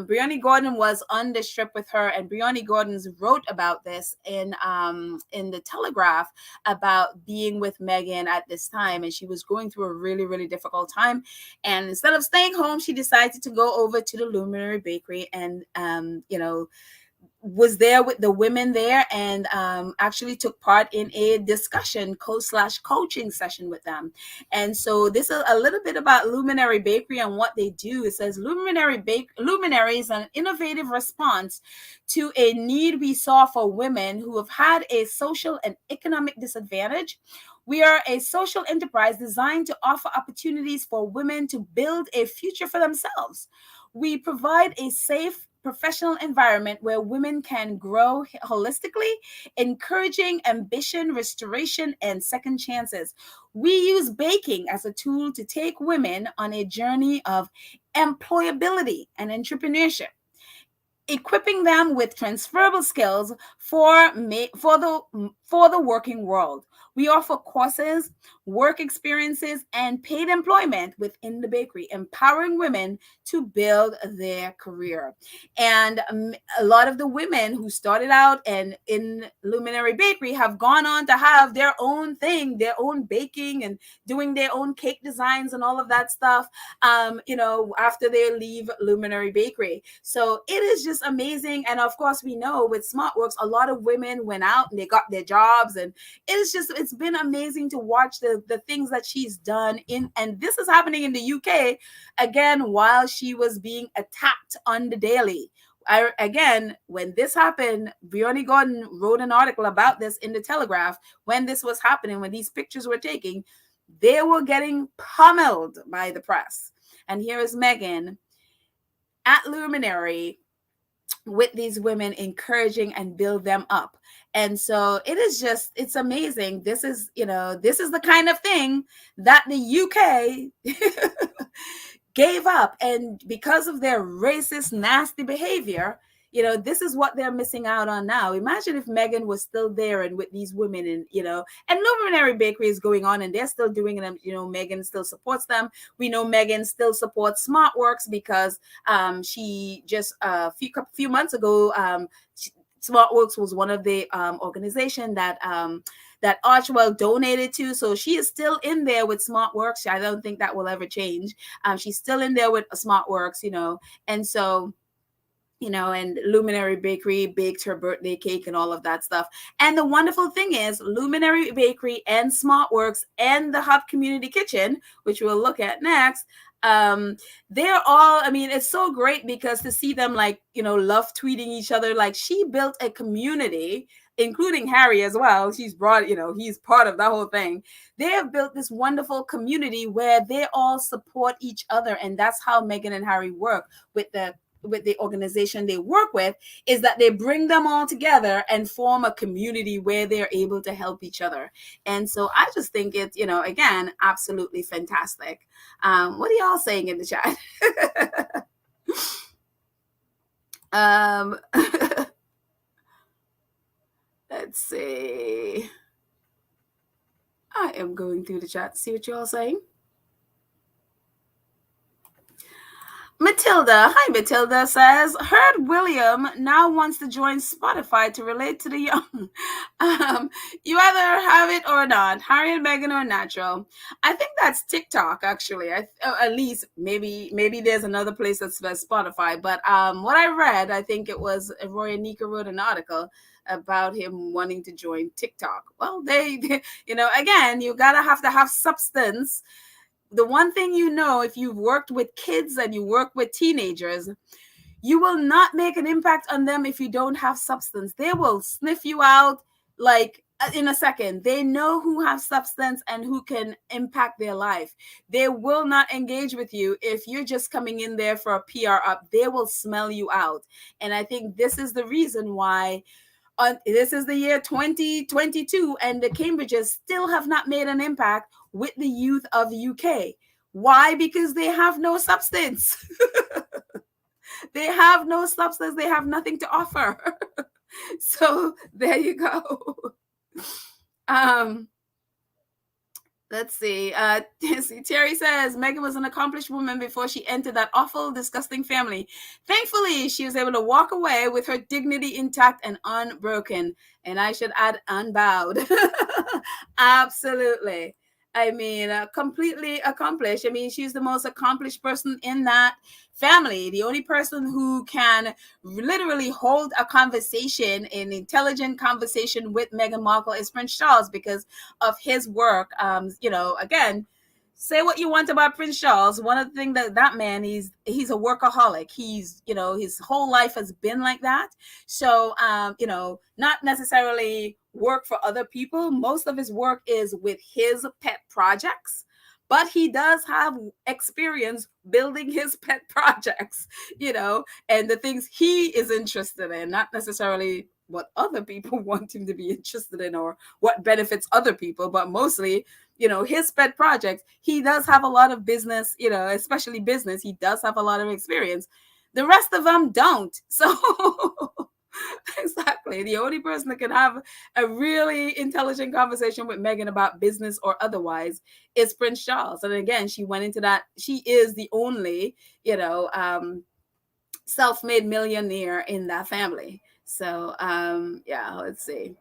Briony Gordon was on this trip with her, and Briony Gordon wrote about this in the Telegraph about being with Meghan at this time, and she was going through a really, really difficult time. And instead of staying home, she decided to go over to the Luminary Bakery and was there with the women there and actually took part in a discussion coaching session with them. And so this is a little bit about Luminary Bakery and what they do. It says Luminary is an innovative response to a need we saw for women who have had a social and economic disadvantage. We are a social enterprise designed to offer opportunities for women to build a future for themselves. We provide a safe, professional environment where women can grow holistically, encouraging ambition, restoration, and second chances. We use baking as a tool to take women on a journey of employability and entrepreneurship, equipping them with transferable skills for the working world. We offer courses, work experiences, and paid employment within the bakery, empowering women to build their career. And a lot of the women who started out in Luminary Bakery have gone on to have their own thing, their own baking and doing their own cake designs and all of that stuff, after they leave Luminary Bakery. So it is just amazing. And of course, we know with SmartWorks, a lot of women went out and they got their jobs, and it's been amazing to watch the things that she's done and this is happening in the UK again while she was being attacked on the daily. Again, when this happened, Briony Gordon wrote an article about this in the Telegraph. When this was happening, when these pictures were taken, they were getting pummeled by the press. And here is Meghan at Luminary with these women, encouraging and build them up. And so it's amazing. This is the kind of thing that the UK gave up. And because of their racist, nasty behavior, this is what they're missing out on now. Imagine if Meghan was still there and with these women, and Luminary Bakery is going on and they're still doing them. Meghan still supports them. We know Meghan still supports SmartWorks because she just a few months ago, SmartWorks was one of the organization that Archwell donated to. So she is still in there with SmartWorks. I don't think that will ever change. She's still in there with SmartWorks, and so, and Luminary Bakery baked her birthday cake and all of that stuff. And the wonderful thing is Luminary Bakery and SmartWorks and the Hubb Community Kitchen, which we'll look at next, they're all, it's so great because to see them love tweeting each other. Like, she built a community, including Harry as well. She's brought, he's part of that whole thing. They have built this wonderful community where they all support each other. And that's how Meghan and Harry work with the organization they work with, is that they bring them all together and form a community where they're able to help each other. And so I just think it's, again, absolutely fantastic. What are y'all saying in the chat? Let's see. I am going through the chat to see what y'all saying. Matilda, hi Matilda, says, heard William now wants to join Spotify to relate to the young. You either have it or not. Harry and Meghan or natural. I think that's TikTok, actually. At least maybe there's another place that's Spotify. But what I read, I think it was Roy Anika wrote an article about him wanting to join TikTok. Well, they again, you gotta have to have substance. The one thing if you've worked with kids and you work with teenagers, you will not make an impact on them if you don't have substance. They will sniff you out like in a second. They know who have substance and who can impact their life. They will not engage with you if you're just coming in there for a PR up. They will smell you out. And I think this is the reason why this is the year 2022 and the Cambridges still have not made an impact with the youth of the UK. Why? Because they have no substance. They have no substance. They have nothing to offer. So there you go. Let's see. Terry says, Meghan was an accomplished woman before she entered that awful, disgusting family. Thankfully, she was able to walk away with her dignity intact and unbroken. And I should add, unbowed. Absolutely. Completely accomplished. She's the most accomplished person in that family. The only person who can literally hold a conversation, an intelligent conversation with Meghan Markle is Prince Charles because of his work. Again, say what you want about Prince Charles. One of the things that man, he's a workaholic. He's, his whole life has been like that. So, not necessarily work for other people. Most of his work is with his pet projects, but he does have experience building his pet projects, and the things he is interested in, not necessarily what other people want him to be interested in or what benefits other people, but mostly, his pet projects. He does have a lot of business, especially business. He does have a lot of experience. The rest of them don't. So exactly. The only person that can have a really intelligent conversation with Meghan about business or otherwise is Prince Charles. And again, she went into that. She is the only, self-made millionaire in that family. So, let's see.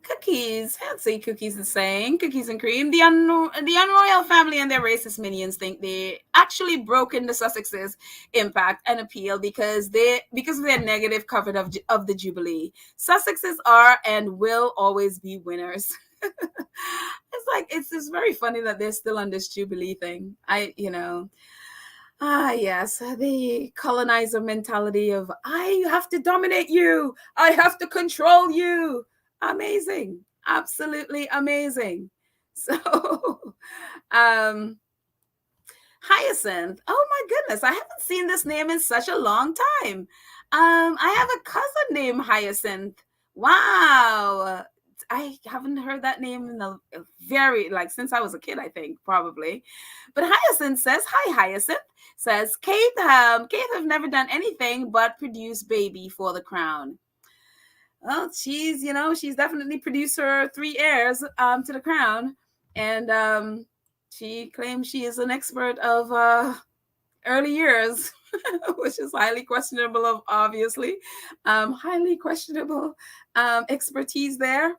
Cookies, fancy Cookies is saying, cookies and cream. The unroyal family and their racist minions think they actually broken the Sussexes' impact and appeal because of their negative coverage of the Jubilee. Sussexes are and will always be winners. It's just very funny that they're still on this Jubilee thing. Yes, the colonizer mentality of I have to dominate you, I have to control you. Amazing, absolutely amazing. So, Hyacinth. Oh my goodness, I haven't seen this name in such a long time. I have a cousin named Hyacinth. Wow. I haven't heard that name in a very, like, since I was a kid, I think, probably. But Hyacinth says, hi, Hyacinth. Says, Kate have never done anything but produce baby for the crown. Well, she's definitely produced her 3 heirs to the crown. And she claims she is an expert of early years, which is highly questionable, obviously. Highly questionable expertise there.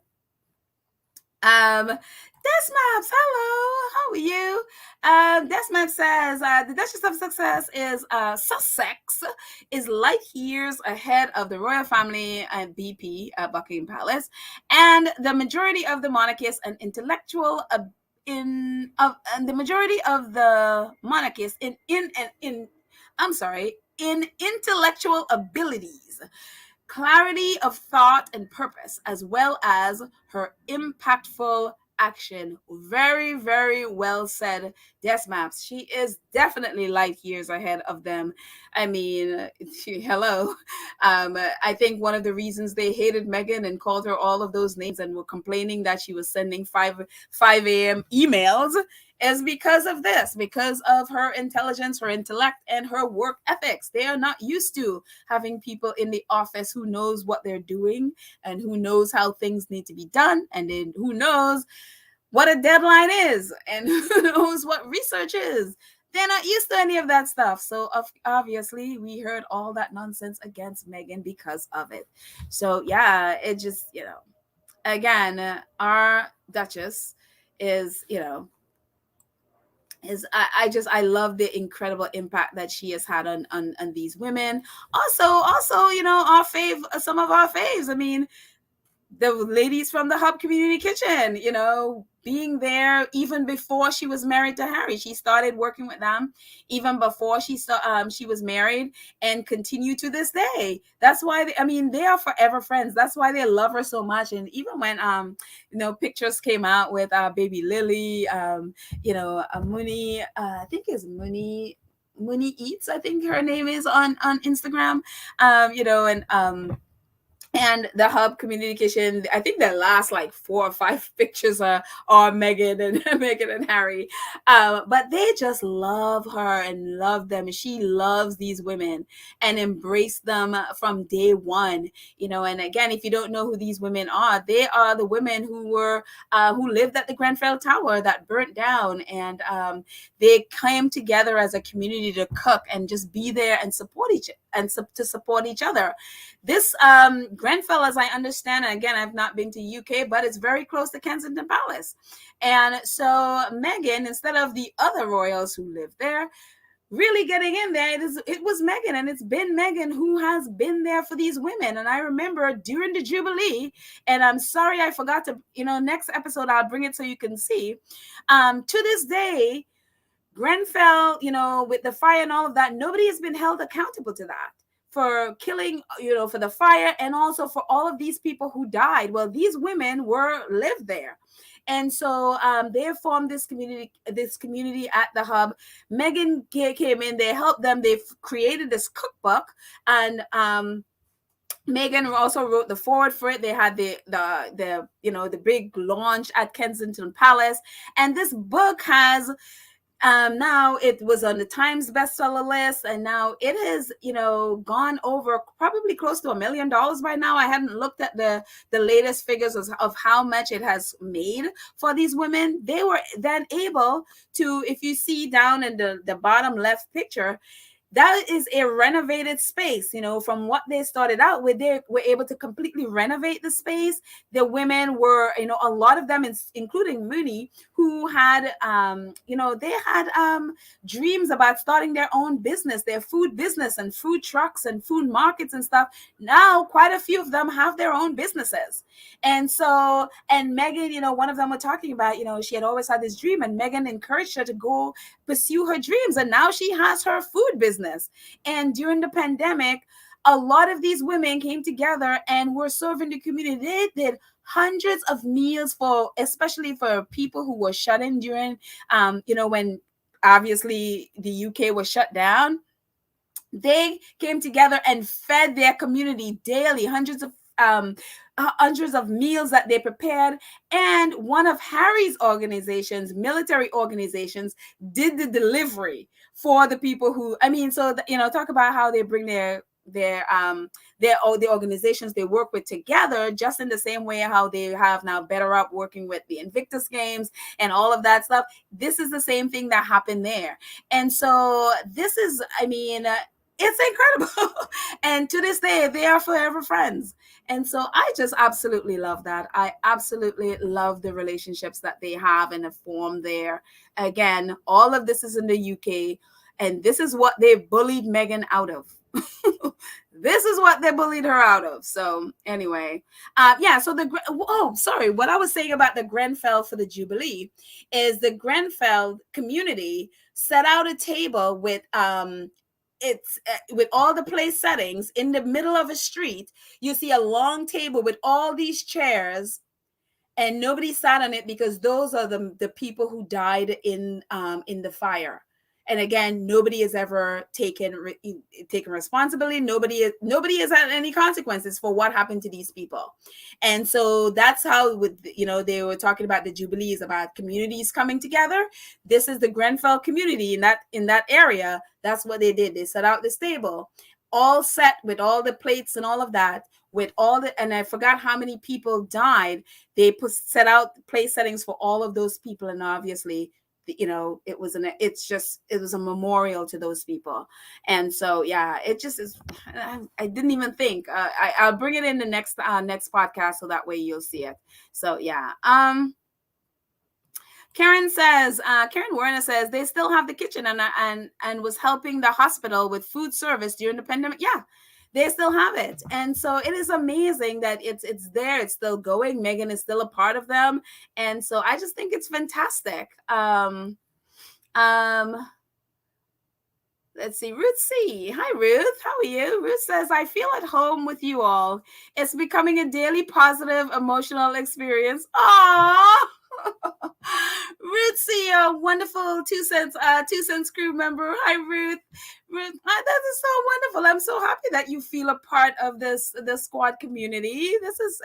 Deathmatch, hello, how are you? Deathmatch says the Duchess of Success is Sussex is light years ahead of the royal family and BP at Buckingham Palace, and the majority of the monarchists and intellectual and the majority of the monarchists in intellectual abilities, clarity of thought and purpose, as well as her impactful action. Very, very well said, Deathmatch. She is definitely light years ahead of them. I mean, hello. I think one of the reasons they hated Meghan and called her all of those names and were complaining that she was sending 5 a.m. emails is because of this, because of her intelligence, her intellect, and her work ethics. They are not used to having people in the office who knows what they're doing and who knows how things need to be done, and then who knows what a deadline is and who knows what research is. They're not used to any of that stuff. So obviously we heard all that nonsense against Meghan because of it. So yeah, it just, again, our Duchess is, I love the incredible impact that she has had on these women. Also, some of our faves. I mean, the ladies from the Hubb Community Kitchen, being there even before she was married to Harry. She started working with them even before she was married, and continue to this day. That's why they are forever friends. That's why they love her so much. And even when pictures came out with baby Lily, Muni, I think it's Muni Eats, I think her name is on Instagram, and the Hubb Community Kitchen, I think the last like 4 or 5 pictures are Meghan and Meghan and Harry. But they just love her and love them. She loves these women and embraced them from day one. And again, if you don't know who these women are, they are the women who lived at the Grenfell Tower that burnt down, and they came together as a community to cook and just be there and support each other. This Grenfell, as I understand, and again, I've not been to UK, but it's very close to Kensington Palace. And so Meghan, instead of the other royals who lived there, really getting in there, it was Meghan, and it's been Meghan who has been there for these women. And I remember during the Jubilee, and I'm sorry I forgot to, next episode I'll bring it so you can see. To this day, Grenfell, with the fire and all of that, nobody has been held accountable to that, for killing, for the fire, and also for all of these people who died. Well, these women lived there. And so they formed this community at the Hubb. Meghan came in, they helped them, they've created this cookbook, and Meghan also wrote the foreword for it. They had the big launch at Kensington Palace, and this book has now it was on the Times bestseller list, and now it has, gone over probably close to $1 million by now. I haven't looked at the latest figures of how much it has made for these women. They were then able to, if you see down in the bottom left picture, that is a renovated space, from what they started out with. They were able to completely renovate the space. The women were, a lot of them, including Mooney, who had, they had dreams about starting their own business, their food business and food trucks and food markets and stuff. Now, quite a few of them have their own businesses. And so, and Meghan, one of them were talking about, she had always had this dream, and Meghan encouraged her to go pursue her dreams. And now she has her food business. And during the pandemic, a lot of these women came together and were serving the community. They did hundreds of meals especially for people who were shut in during, when obviously the UK was shut down, they came together and fed their community daily, hundreds of meals that they prepared. And one of Harry's organizations, military organizations, did the delivery for the people who, I mean, so talk about how they bring the organizations they work with together, just in the same way how they have now Better Up working with the Invictus Games and all of that stuff. This is the same thing that happened there. And so this is, I mean, it's incredible. And to this day, they are forever friends. And so I just absolutely love that. I absolutely love the relationships that they have and have formed there. Again, all of this is in the UK, and this is what they bullied Meghan out of. This is what they bullied her out of. So anyway, so what I was saying about the Grenfell for the Jubilee is the Grenfell community set out a table with with all the place settings in the middle of a street. You see a long table with all these chairs, and nobody sat on it because those are the people who died in the fire. And again, nobody has ever taken responsibility. Nobody has had any consequences for what happened to these people. And so that's how, they were talking about the Jubilees, about communities coming together. This is the Grenfell community in that area. That's what they did. They set out this table, all set with all the plates and all of that, and I forgot how many people died. They set out place settings for all of those people, and obviously, it was a memorial to those people. And so, yeah, it just is. I didn't even think. I'll bring it in the next podcast, so that way you'll see it. So, yeah. Karen Werner says they still have the kitchen and was helping the hospital with food service during the pandemic. Yeah, they still have it. And so it is amazing that it's there. It's still going. Meghan is still a part of them. And so I just think it's fantastic. Let's see. Ruth C. Hi, Ruth. How are you? Ruth says, I feel at home with you all. It's becoming a daily positive emotional experience. Aww. Ruth C, a wonderful 2 cents crew member. Hi, Ruth. Ruth, that is so wonderful. I'm so happy that you feel a part of the squad community. This is,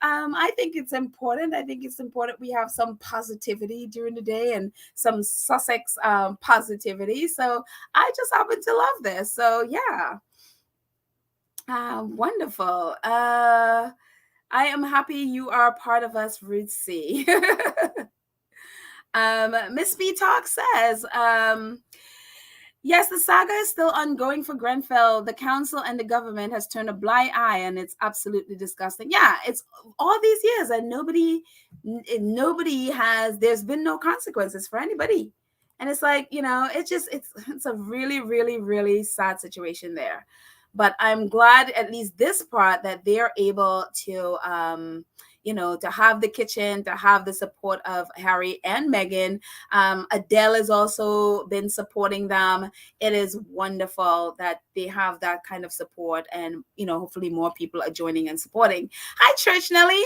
I think it's important. I think it's important we have some positivity during the day and some Sussex positivity. So I just happen to love this. So yeah. Wonderful. I am happy you are a part of us, Ruth C. Miss B Talk says, yes, the saga is still ongoing for Grenfell. The council and the government has turned a blind eye, and it's absolutely disgusting. Yeah, it's all these years, and there's been no consequences for anybody. And it's like, it's a really, really, really sad situation there. But I'm glad at least this part that they're able to, to have the kitchen, to have the support of Harry and Meghan. Adele has also been supporting them. It is wonderful that they have that kind of support, and hopefully more people are joining and supporting. Hi, Church Nelly.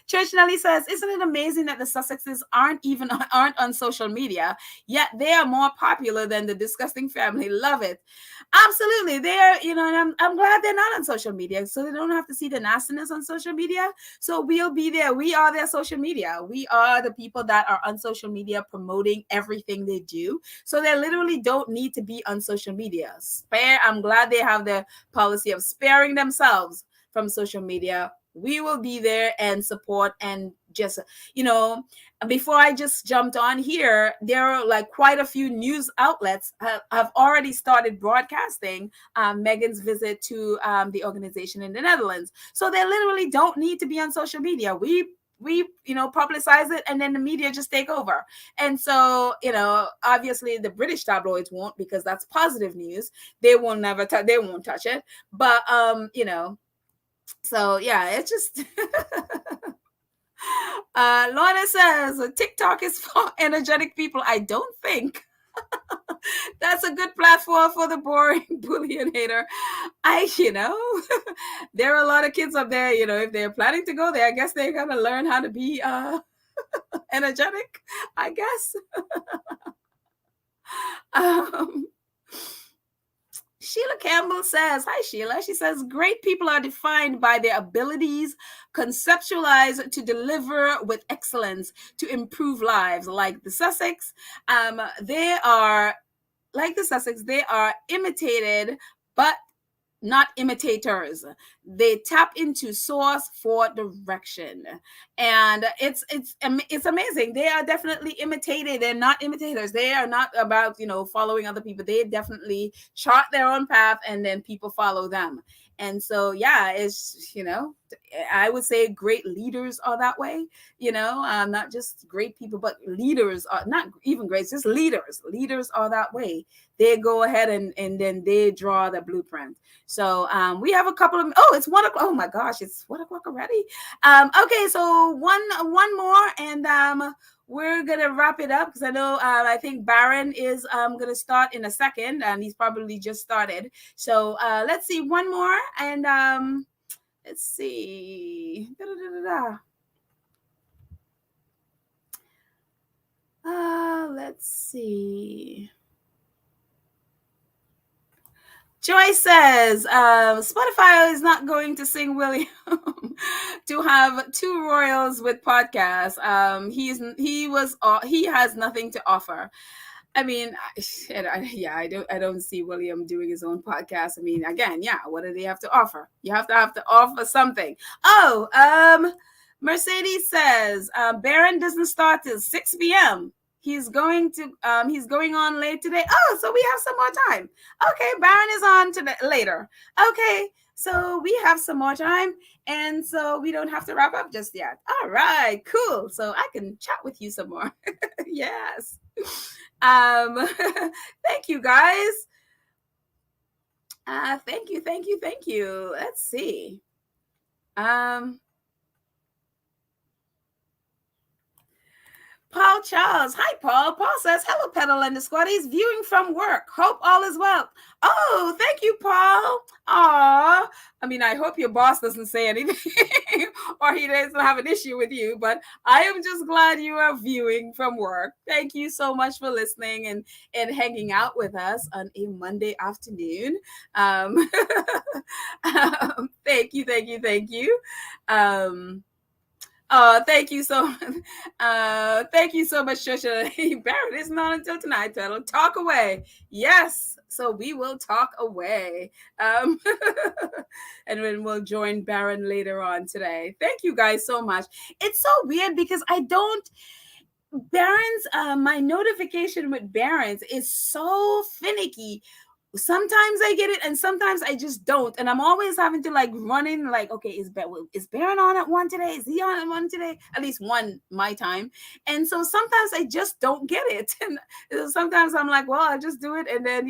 Church Nelly says, isn't it amazing that the Sussexes aren't on social media, yet they are more popular than the disgusting family? Love it. Absolutely. They're, and I'm glad they're not on social media, so they don't have to see the nastiness on social media. So we'll be there. We are their social media. We are the people that are on social media promoting everything they do. So they literally don't need to be on social media. I'm glad they have the policy of sparing themselves from social media. We will be there and support, and just, before I just jumped on here, there are like quite a few news outlets have already started broadcasting Meghan's visit to the organization in the Netherlands. So they literally don't need to be on social media. We publicize it, and then the media just take over. And so, obviously the British tabloids won't, because that's positive news. They will never they won't touch it. But, so yeah, it's just, Lorna says, TikTok is for energetic people. I don't think that's a good platform for the boring bully and hater. There are a lot of kids up there, if they're planning to go there, I guess they're going to learn how to be energetic, I guess. Um, Sheila Campbell says, hi, Sheila. She says, great people are defined by their abilities, conceptualized to deliver with excellence to improve lives. Like the Sussex, they are imitated, but not imitators. They tap into source for direction, and it's amazing. They are definitely imitated. They're not imitators. They are not about following other people. They definitely chart their own path, and then people follow them. And so yeah, it's I would say great leaders are that way. Not just great people, but leaders are not even great. Just leaders are that way. They go ahead and then they draw the blueprint. So we have a couple of, it's 1 o'clock. Oh my gosh, it's 1 o'clock already. Okay, so one more, and we're gonna wrap it up because I know I think Baron is gonna start in a second, and he's probably just started. So let's see, one more, and let's see. Let's see. Joy says, Spotify is not going to sing William to have two royals with podcasts. He has nothing to offer. I mean, I don't see William doing his own podcast. I mean, again, what do they have to offer? You have to offer something. Mercedes says, Baron doesn't start till 6 p.m. He's going on late today. Oh, so we have some more time. Okay, Baron is on today later. Okay, so we have some more time, and so we don't have to wrap up just yet. All right, cool. So I can chat with you some more. Yes. Thank you, guys. Thank you. Let's see. Paul Charles. Hi, Paul. Paul says, hello, Pedal and the Squatties. Viewing from work. Hope all is well. Oh, thank you, Paul. Aw. I mean, I hope your boss doesn't say anything or he doesn't have an issue with you, but I am just glad you are viewing from work. Thank you so much for listening and hanging out with us on a Monday afternoon. Thank you. Thank you, thank you so much, Trisha. Barrett is not until tonight, Pedal. Talk away. Yes. So we will talk away. And then we'll join Baron later on today. Thank you guys so much. It's so weird because Baron's, my notification with Baron's is so finicky. Sometimes I get it and sometimes I just don't, and I'm always having to run in okay, is Baron on at 1 today? Is he on at 1 today? At least 1 my time. And so sometimes I just don't get it, and sometimes I'm like, well, I'll just do it, and then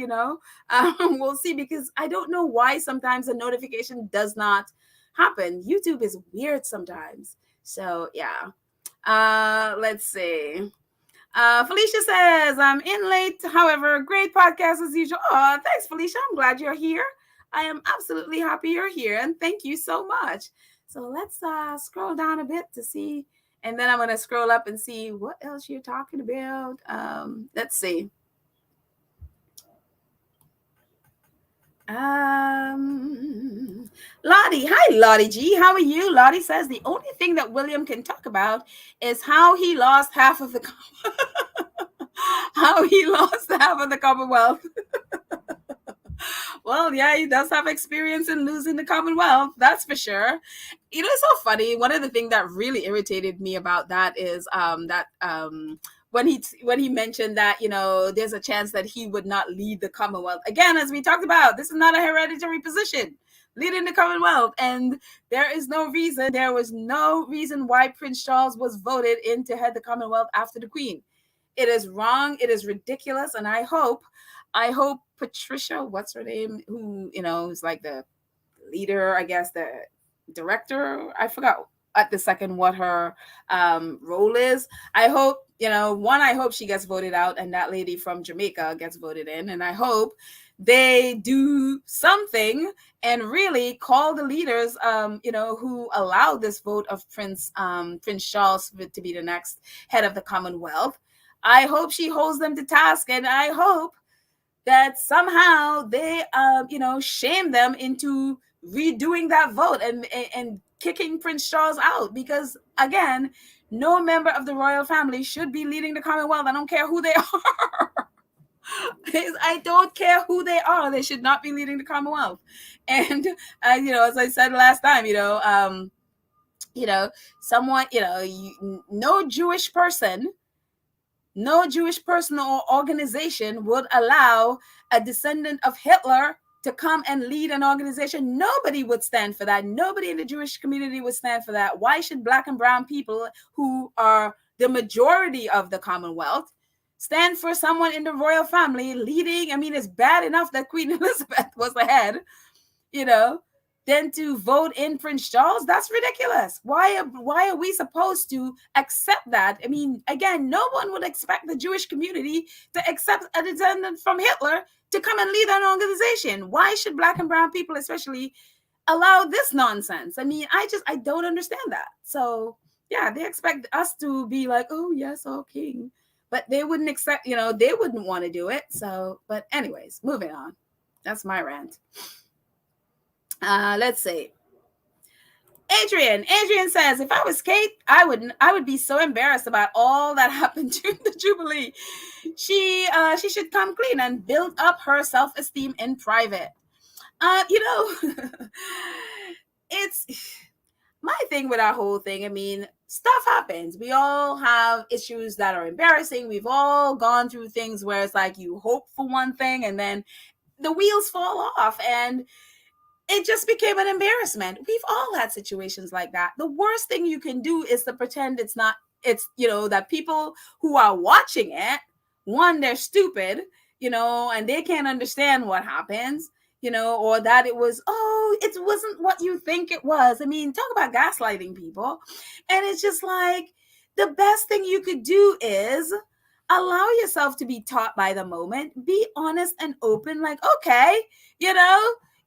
we'll see, because I don't know why sometimes a notification does not happen. YouTube is weird sometimes. So yeah. Let's see. Felicia says, I'm in late. However, great podcast as usual. Oh, thanks, Felicia. I'm glad you're here. I am absolutely happy you're here. And thank you so much. So let's scroll down a bit to see. And then I'm going to scroll up and see what else you're talking about. Let's see. Lottie. Hi, Lottie G. How are you? Lottie says the only thing that William can talk about is how he lost half of the Commonwealth. Well, yeah, he does have experience in losing the Commonwealth. That's for sure. It's so funny. One of the things that really irritated me about that is when he mentioned that there's a chance that he would not lead the Commonwealth again. As we talked about, this is not a hereditary position, leading the Commonwealth, and there was no reason why Prince Charles was voted in to head the Commonwealth after the Queen. It is wrong. It is ridiculous, and I hope Patricia, what's her name, who is like the leader, I guess the director, I forgot at the second what her role is. I hope I hope she gets voted out and that lady from Jamaica gets voted in, and I hope they do something and really call the leaders who allowed this vote of Prince Charles to be the next head of the Commonwealth. I hope she holds them to task, and I hope that somehow they, shame them into redoing that vote and kicking Prince Charles out. Because again, no member of the royal family should be leading the Commonwealth. I don't care who they are. I don't care who they are. They should not be leading the Commonwealth. And as I said last time, someone, no Jewish person or organization would allow a descendant of Hitler to come and lead an organization. Nobody would stand for that. Nobody in the Jewish community would stand for that. Why should Black and brown people, who are the majority of the Commonwealth, stand for someone in the royal family leading? I mean, it's bad enough that Queen Elizabeth was the head, then to vote in Prince Charles. That's ridiculous. Why are we supposed to accept that? I mean, again, no one would expect the Jewish community to accept a descendant from Hitler to come and lead an organization. Why should Black and brown people especially allow this nonsense? I mean, I don't understand that. So yeah, they expect us to be like, oh yes, oh king, but they wouldn't accept, they wouldn't want to do it. So, but anyways, moving on. That's my rant. Let's see. Adrian says, if I was Kate, I would be so embarrassed about all that happened during the Jubilee. She should come clean and build up her self-esteem in private. It's my thing with our whole thing. I mean, stuff happens. We all have issues that are embarrassing. We've all gone through things where it's like you hope for one thing and then the wheels fall off and it just became an embarrassment. We've all had situations like that. The worst thing you can do is to pretend it's that people who are watching it, one, they're stupid, and they can't understand what happens, or that it wasn't what you think it was. I mean, talk about gaslighting people. And it's just like, the best thing you could do is allow yourself to be taught by the moment, be honest and open, like, okay,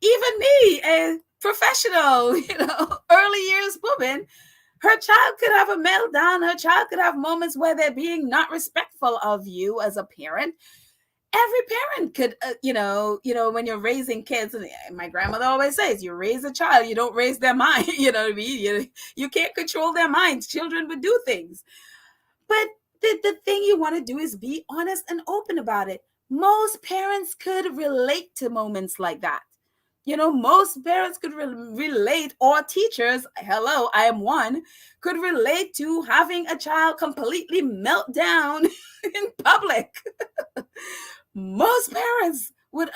even me, a professional, early years woman, her child could have a meltdown. Her child could have moments where they're being not respectful of you as a parent. Every parent could, when you're raising kids, and my grandmother always says, you raise a child, you don't raise their mind. You know what I mean? You can't control their minds. Children would do things. But the thing you want to do is be honest and open about it. Most parents could relate to moments like that. Most parents could relate, or teachers, hello, I am one, could relate to having a child completely melt down in public. Most parents would,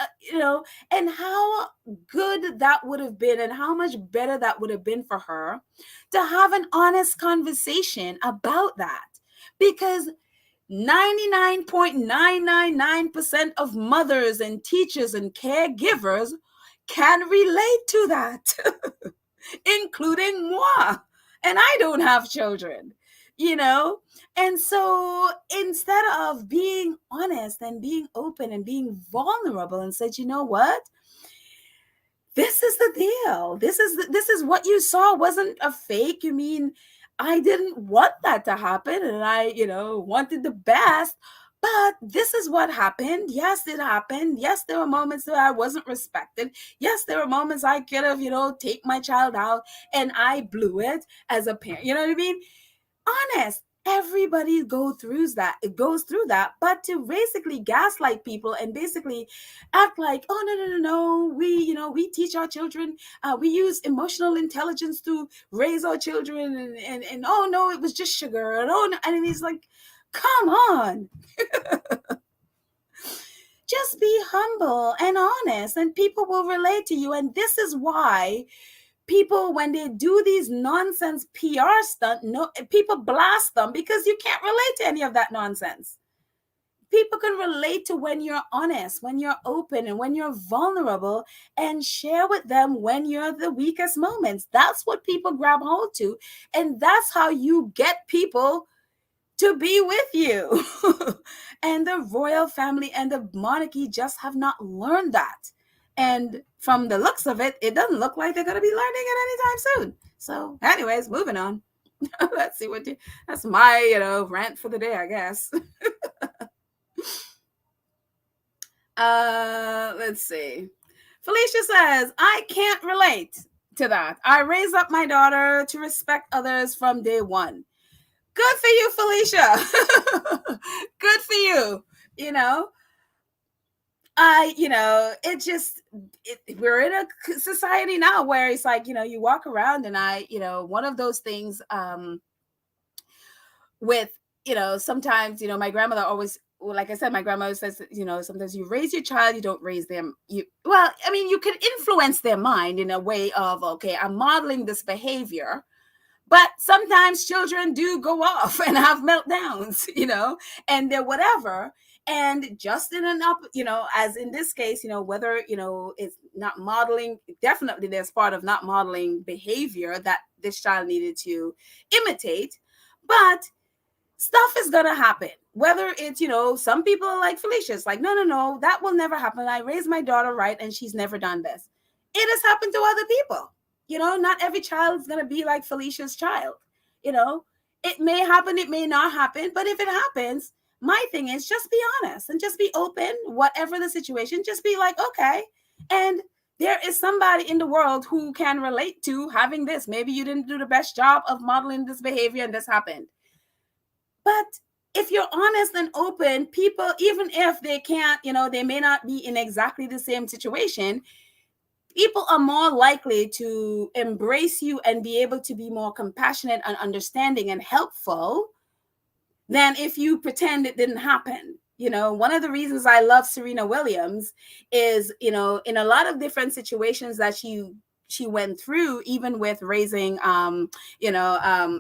and how good that would have been and how much better that would have been for her to have an honest conversation about that. Because 99.999% of mothers and teachers and caregivers can relate to that, including moi. And I don't have children, And so instead of being honest and being open and being vulnerable and said, you know what? This is the deal. This is what you saw wasn't a fake. You mean I didn't want that to happen, and I, wanted the best. But this is what happened. Yes, it happened. Yes, there were moments that I wasn't respected. Yes, there were moments I could have, take my child out, and I blew it as a parent. You know what I mean? Honest. Everybody goes through that. But to basically gaslight people and basically act like, oh, no. We teach our children. We use emotional intelligence to raise our children. And oh, no, it was just sugar. And oh, no. And he's like, come on. Just be humble and honest, and people will relate to you. And this is why people, when they do these nonsense PR stunt, people blast them, because you can't relate to any of that nonsense. People can relate to when you're honest, when you're open, and when you're vulnerable, and share with them when you're the weakest moments. That's what people grab hold to. And that's how you get people to be with you. And the royal family and the monarchy just have not learned that. And from the looks of it, it doesn't look like they're going to be learning it anytime soon. So anyways, moving on. Let's see that's my, rant for the day, I guess. Let's see. Felicia says, I can't relate to that. I raise up my daughter to respect others from day one. Good for you, Felicia. Good for you. You know, we're in a society now where it's like, you walk around and one of those things, with, sometimes, my grandmother always, well, like I said, my grandmother says, sometimes you raise your child, you don't raise them. You can influence their mind in a way of, okay, I'm modeling this behavior, but sometimes children do go off and have meltdowns, and they're whatever. And just in an up, as in this case, whether, it's not modeling, definitely there's part of not modeling behavior that this child needed to imitate. But stuff is gonna happen, whether it's, some people are like Felicia. It's like, no, that will never happen. I raised my daughter right and she's never done this. It has happened to other people. Not every child is gonna be like Felicia's child. It may happen, it may not happen, but if it happens, my thing is just be honest and just be open. Whatever the situation, just be like, okay, and there is somebody in the world who can relate to having this. Maybe you didn't do the best job of modeling this behavior and this happened. But if you're honest and open, people, even if they can't, they may not be in exactly the same situation, people are more likely to embrace you and be able to be more compassionate and understanding and helpful than if you pretend it didn't happen. One of the reasons I love Serena Williams is, in a lot of different situations that she went through, even with raising,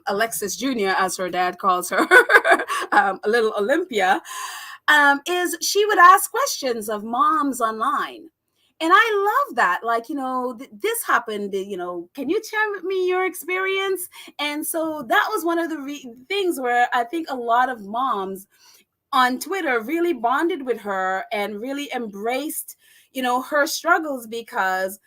Alexis Jr., as her dad calls her, a little Olympia, is she would ask questions of moms online. And I love that. Like, this happened, can you share with me your experience? And so that was one of the things where I think a lot of moms on Twitter really bonded with her and really embraced, her struggles, because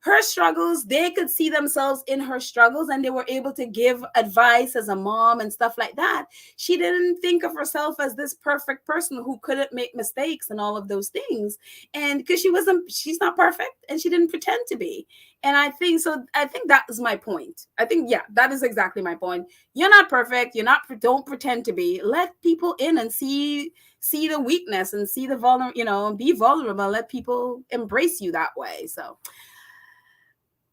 her struggles, they could see themselves in her struggles and they were able to give advice as a mom and stuff like that. She didn't think of herself as this perfect person who couldn't make mistakes and all of those things. And because she's not perfect and she didn't pretend to be. And I think that is my point. I think, yeah, that is exactly my point. You're not perfect. Don't pretend to be. Let people in and see the weakness and see the be vulnerable. Let people embrace you that way. So,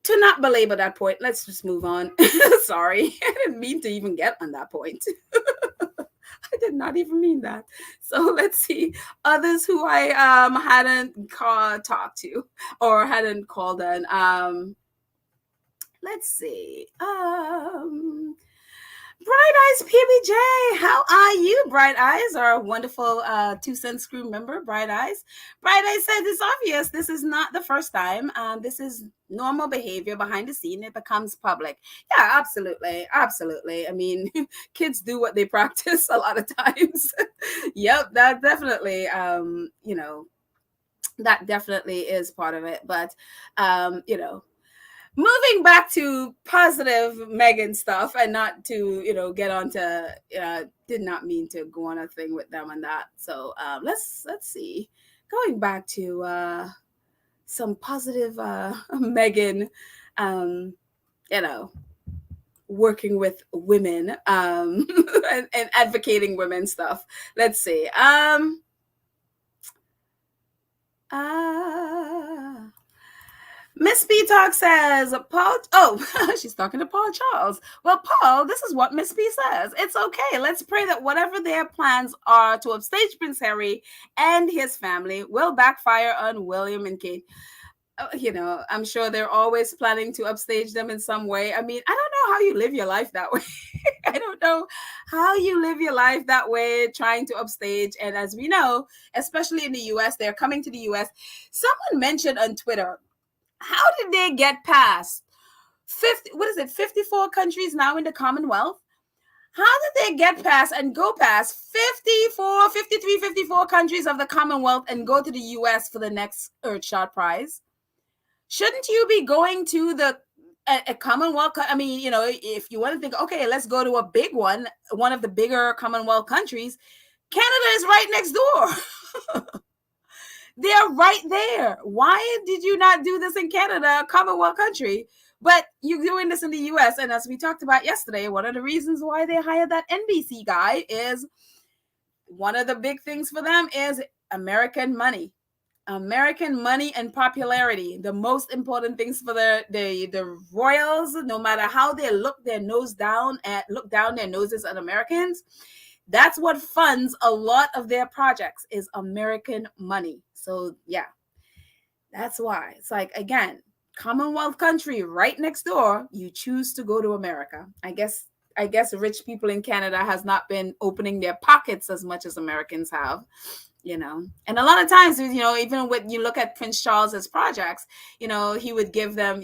to not belabor that point, let's just move on. Sorry, I didn't mean to even get on that point. I did not even mean that. So let's see others who I hadn't talked to or hadn't called in. Let's see. Bright Eyes PBJ, how are you? Bright Eyes, our wonderful 2 Cents Crew member, Bright Eyes. Bright Eyes said, it's obvious this is not the first time. This is normal behavior behind the scene. It becomes public. Yeah, absolutely. Absolutely. I mean, kids do what they practice a lot of times. Yep, that definitely, that definitely is part of it. But, moving back to positive Meghan stuff and not to, get on to, did not mean to go on a thing with them and that. So let's see. Going back to some positive Meghan, working with women and advocating women stuff. Let's see. Miss B Talk says, Paul, she's talking to Paul Charles. Well, Paul, this is what Miss B says. It's okay. Let's pray that whatever their plans are to upstage Prince Harry and his family will backfire on William and Kate. I'm sure they're always planning to upstage them in some way. I mean, I don't know how you live your life that way. I don't know how you live your life that way, trying to upstage. And as we know, especially in the US, they're coming to the US. Someone mentioned on Twitter, how did they get past 54 countries now in the Commonwealth? How did they get past and go past 54 countries of the Commonwealth and go to the US for the next Earthshot Prize? Shouldn't you be going to a Commonwealth? I mean, if you want to think, okay, let's go to a big one of the bigger Commonwealth countries, Canada is right next door. They're right there. Why did you not do this in Canada, Commonwealth country? But you're doing this in the US. And as we talked about yesterday, one of the reasons why they hired that NBC guy is one of the big things for them is American money. American money and popularity, the most important things for the royals, no matter how they look their noses at Americans. That's what funds a lot of their projects is American money. So yeah, that's why it's like, again, Commonwealth country right next door, you choose to go to America. I guess rich people in Canada has not been opening their pockets as much as Americans have. And a lot of times, even when you look at Prince Charles's projects, he would give them,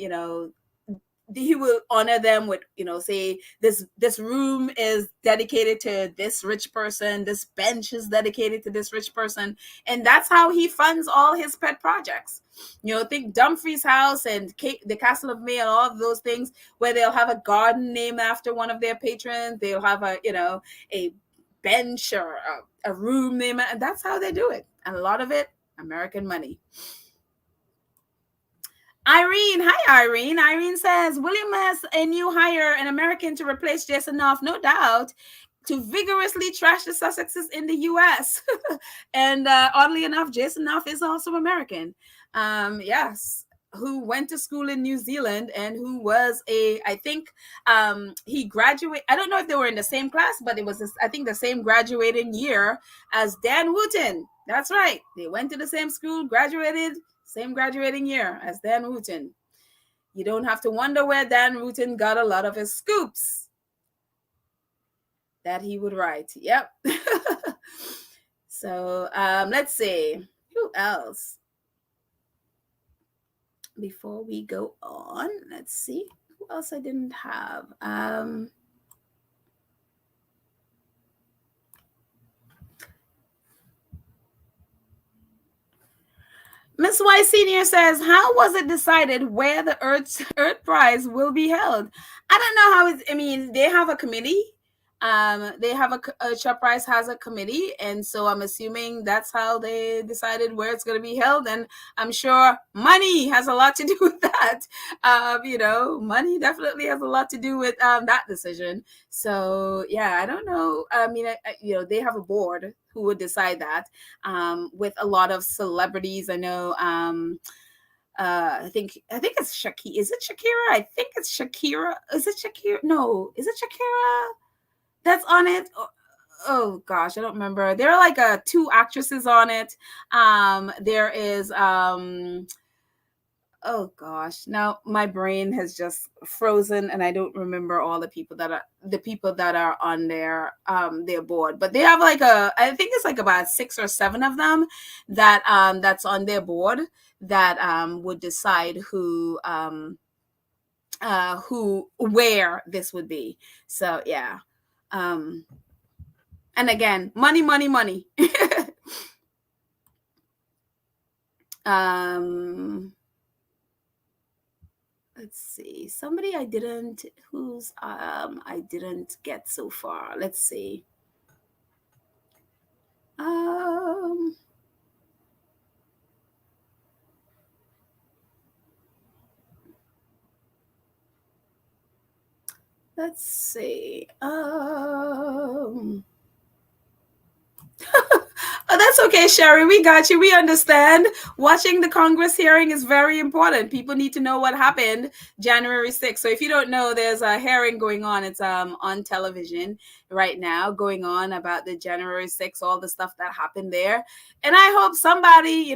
he will honor them with, say this room is dedicated to this rich person, this bench is dedicated to this rich person, and that's how he funds all his pet projects. Think Dumfries House and the Castle of May and all of those things, where they'll have a garden named after one of their patrons. They'll have a bench or a room name, and that's how they do it. And a lot of it, American money. Irene, hi Irene. Irene says, William has a new hire, an American to replace Jason Knopf, no doubt, to vigorously trash the Sussexes in the US. And oddly enough, Jason Knopf is also American. Yes, who went to school in New Zealand and who was I think he graduated. I don't know if they were in the same class, but it was, I think, the same graduating year as Dan Wooten. That's right. They went to the same school, graduated, same graduating year as Dan Wooten. You don't have to wonder where Dan Wooten got a lot of his scoops that he would write. Yep. So let's see. Who else? Before we go on, let's see who else I didn't have. Miss Y Senior says, how was it decided where the Earth Prize will be held? I don't know how it's, I mean, they have a committee. They have Earth Prize has a committee, and so I'm assuming that's how they decided where it's going to be held. And I'm sure money has a lot to do with that. Money definitely has a lot to do with that decision. So yeah, I don't know. I mean, they have a board who would decide that, with a lot of celebrities. I know. I think it's Shakira. Is it Shakira? I think it's Shakira. Is it Shakira? No, is it Shakira that's on it? Oh gosh, I don't remember. There are like two actresses on it. There is oh gosh, now my brain has just frozen and I don't remember all the people that are on their board. But they have like I think it's like about 6 or 7 of them that that's on their board that would decide where this would be. So yeah. And again, money. Let's see. Somebody I didn't get so far. Let's see. Let's see. Oh, that's okay, Sherry. We got you. We understand. Watching the Congress hearing is very important. People need to know what happened January 6th. So if you don't know, there's a hearing going on. It's on television right now, going on about the January 6th, all the stuff that happened there. And I hope somebody,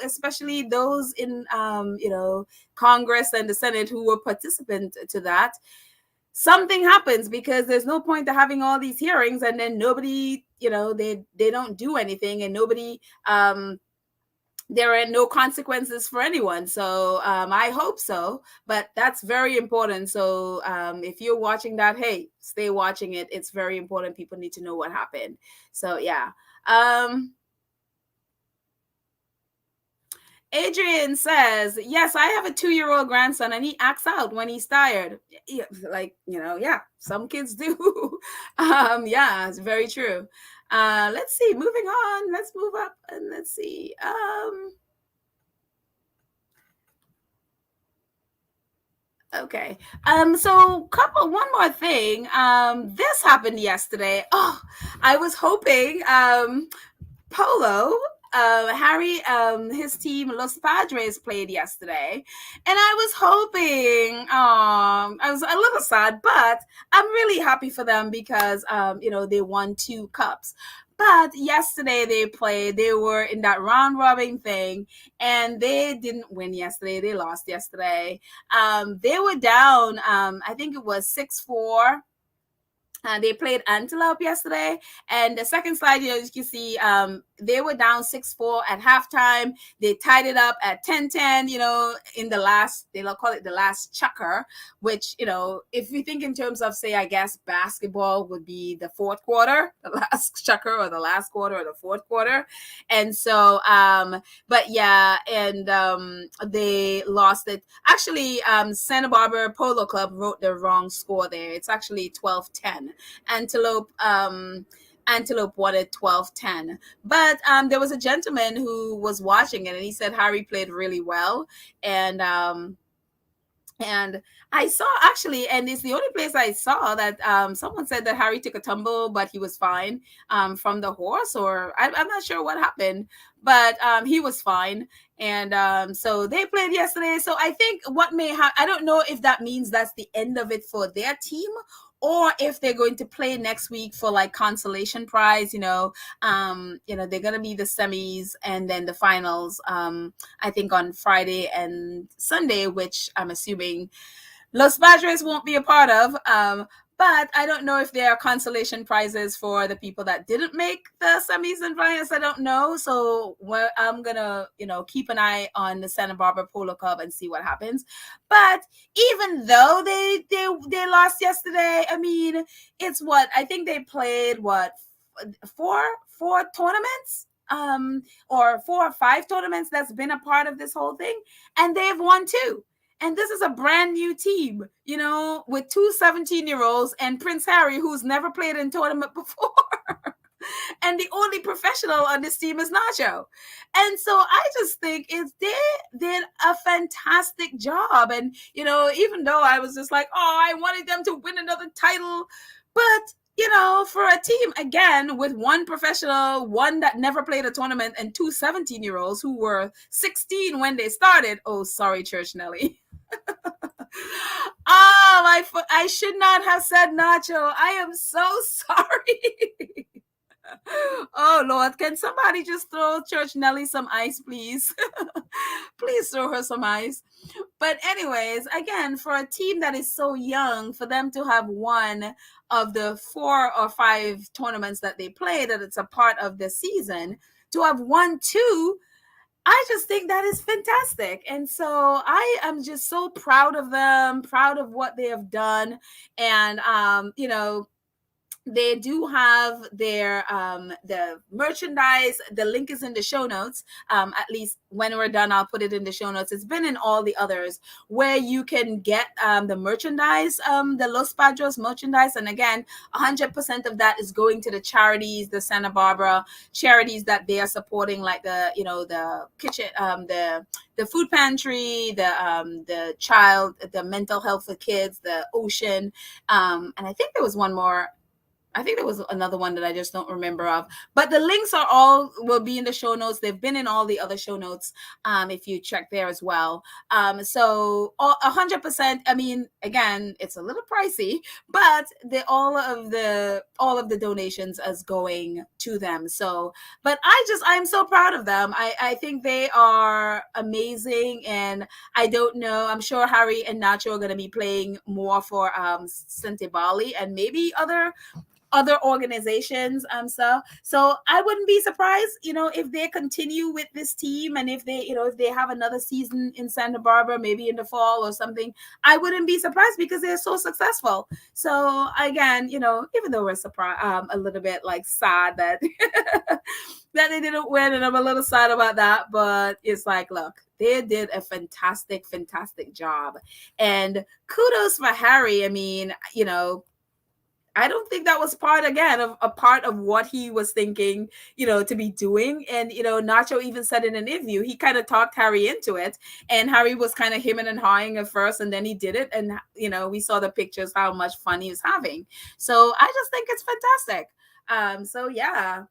especially those in Congress and the Senate who were participant to that, something happens, because there's no point to having all these hearings and then nobody, they don't do anything, and nobody, there are no consequences for anyone. So I hope so, but that's very important. So if you're watching that, hey, stay watching it. It's very important. People need to know what happened. So yeah. Adrian says, yes, I have a 2-year-old grandson and he acts out when he's tired. Yeah, some kids do. Yeah, it's very true. Let's see. Moving on. Let's move up and let's see. Okay. So one more thing. This happened yesterday. Oh, I was hoping Polo, Harry, his team, Los Padres, played yesterday. And I was hoping, I was a little sad, but I'm really happy for them because, they won 2 cups. But yesterday they played, they were in that round robin thing, and they didn't win yesterday. They lost yesterday. They were down, I think it was 6-4. They played Antelope yesterday, and the second slide, you can see they were down 6-4 at halftime. They tied it up at 10-10, in the last, they'll call it the last chukker, which, if you think in terms of, say, I guess basketball would be the fourth quarter, the last chukker, or the last quarter, or the fourth quarter. And so, but yeah, and they lost it. Actually, Santa Barbara Polo Club wrote the wrong score there. It's actually 12-10. Antelope wanted 12-10. But there was a gentleman who was watching it, and he said Harry played really well. And I saw, actually, and it's the only place I saw that someone said that Harry took a tumble, but he was fine from the horse, or I'm not sure what happened, but he was fine. And so they played yesterday. So I think what may happen, I don't know if that means that's the end of it for their team, or if they're going to play next week for like consolation prize. They're going to be the semis and then the finals, I think on Friday and Sunday, which I'm assuming Los Padres won't be a part of. But I don't know if there are consolation prizes for the people that didn't make the semis and finals. I don't know. So I'm going to, keep an eye on the Santa Barbara Polo Club and see what happens. But even though they lost yesterday, I mean, it's I think they played four tournaments, or 4 or 5 tournaments that's been a part of this whole thing, and they've won 2. And this is a brand new team, with 2 17-year-olds and Prince Harry, who's never played in tournament before. And the only professional on this team is Nacho. And so I just think they did a fantastic job. And, even though I was just like, I wanted them to win another title, but for a team, again, with 1 professional, 1 that never played a tournament, and 2 17-year-olds who were 16 when they started. Oh, sorry, Church Nelly. I should not have said Nacho. I am so sorry. Oh, Lord, can somebody just throw Church Nelly some ice, please? Please throw her some ice. But anyways, again, for a team that is so young, for them to have won of the 4 or 5 tournaments that they played, that it's a part of the season, to have won 2, I just think that is fantastic. And so I am just so proud of them, proud of what they have done. And, they do have their the merchandise. The link is in the show notes. At least when we're done, I'll put it in the show notes. It's been in all the others where you can get the merchandise, the Los Padres merchandise. And again, 100% of that is going to the charities, the Santa Barbara charities that they are supporting, like the kitchen, the food pantry, the child, the mental health for kids, the ocean, and I think there was one more. I think there was another one that I just don't remember of, but the links will be in the show notes. They've been in all the other show notes, if you check there as well. So 100%. I mean, again, it's a little pricey, but all of the donations is going to them. So, but I'm so proud of them. I think they are amazing, and I don't know. I'm sure Harry and Nacho are going to be playing more for Sente Bali and maybe other organizations. So I wouldn't be surprised, if they continue with this team, and if they have another season in Santa Barbara, maybe in the fall or something. I wouldn't be surprised because they're so successful. So again, even though we're surprised, a little bit like sad that that they didn't win, and I'm a little sad about that, but it's like, look, they did a fantastic job, and kudos for Harry. I mean, I don't think that was part, again, of a part of what he was thinking, to be doing. And, Nacho even said in an interview, he kind of talked Harry into it. And Harry was kind of hemming and hawing at first, and then he did it. And, we saw the pictures, how much fun he was having. So I just think it's fantastic. So yeah.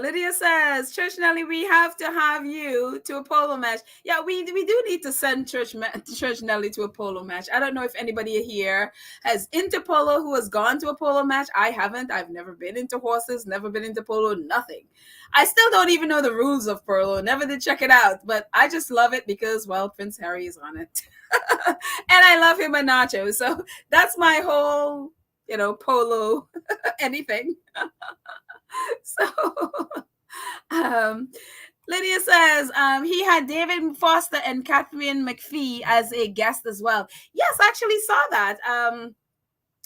Lydia says, Church Nelly, we have to have you to a polo match. Yeah, we do need to send Church Nelly to a polo match. I don't know if anybody here has into polo who has gone to a polo match. I haven't. I've never been into horses, never been into polo, nothing. I still don't even know the rules of polo. Never did check it out, but I just love it because, well, Prince Harry is on it. And I love him and Nacho. So that's my whole, polo anything. So Lydia says he had David Foster and Catherine McPhee as a guest as well. Yes, I actually saw that.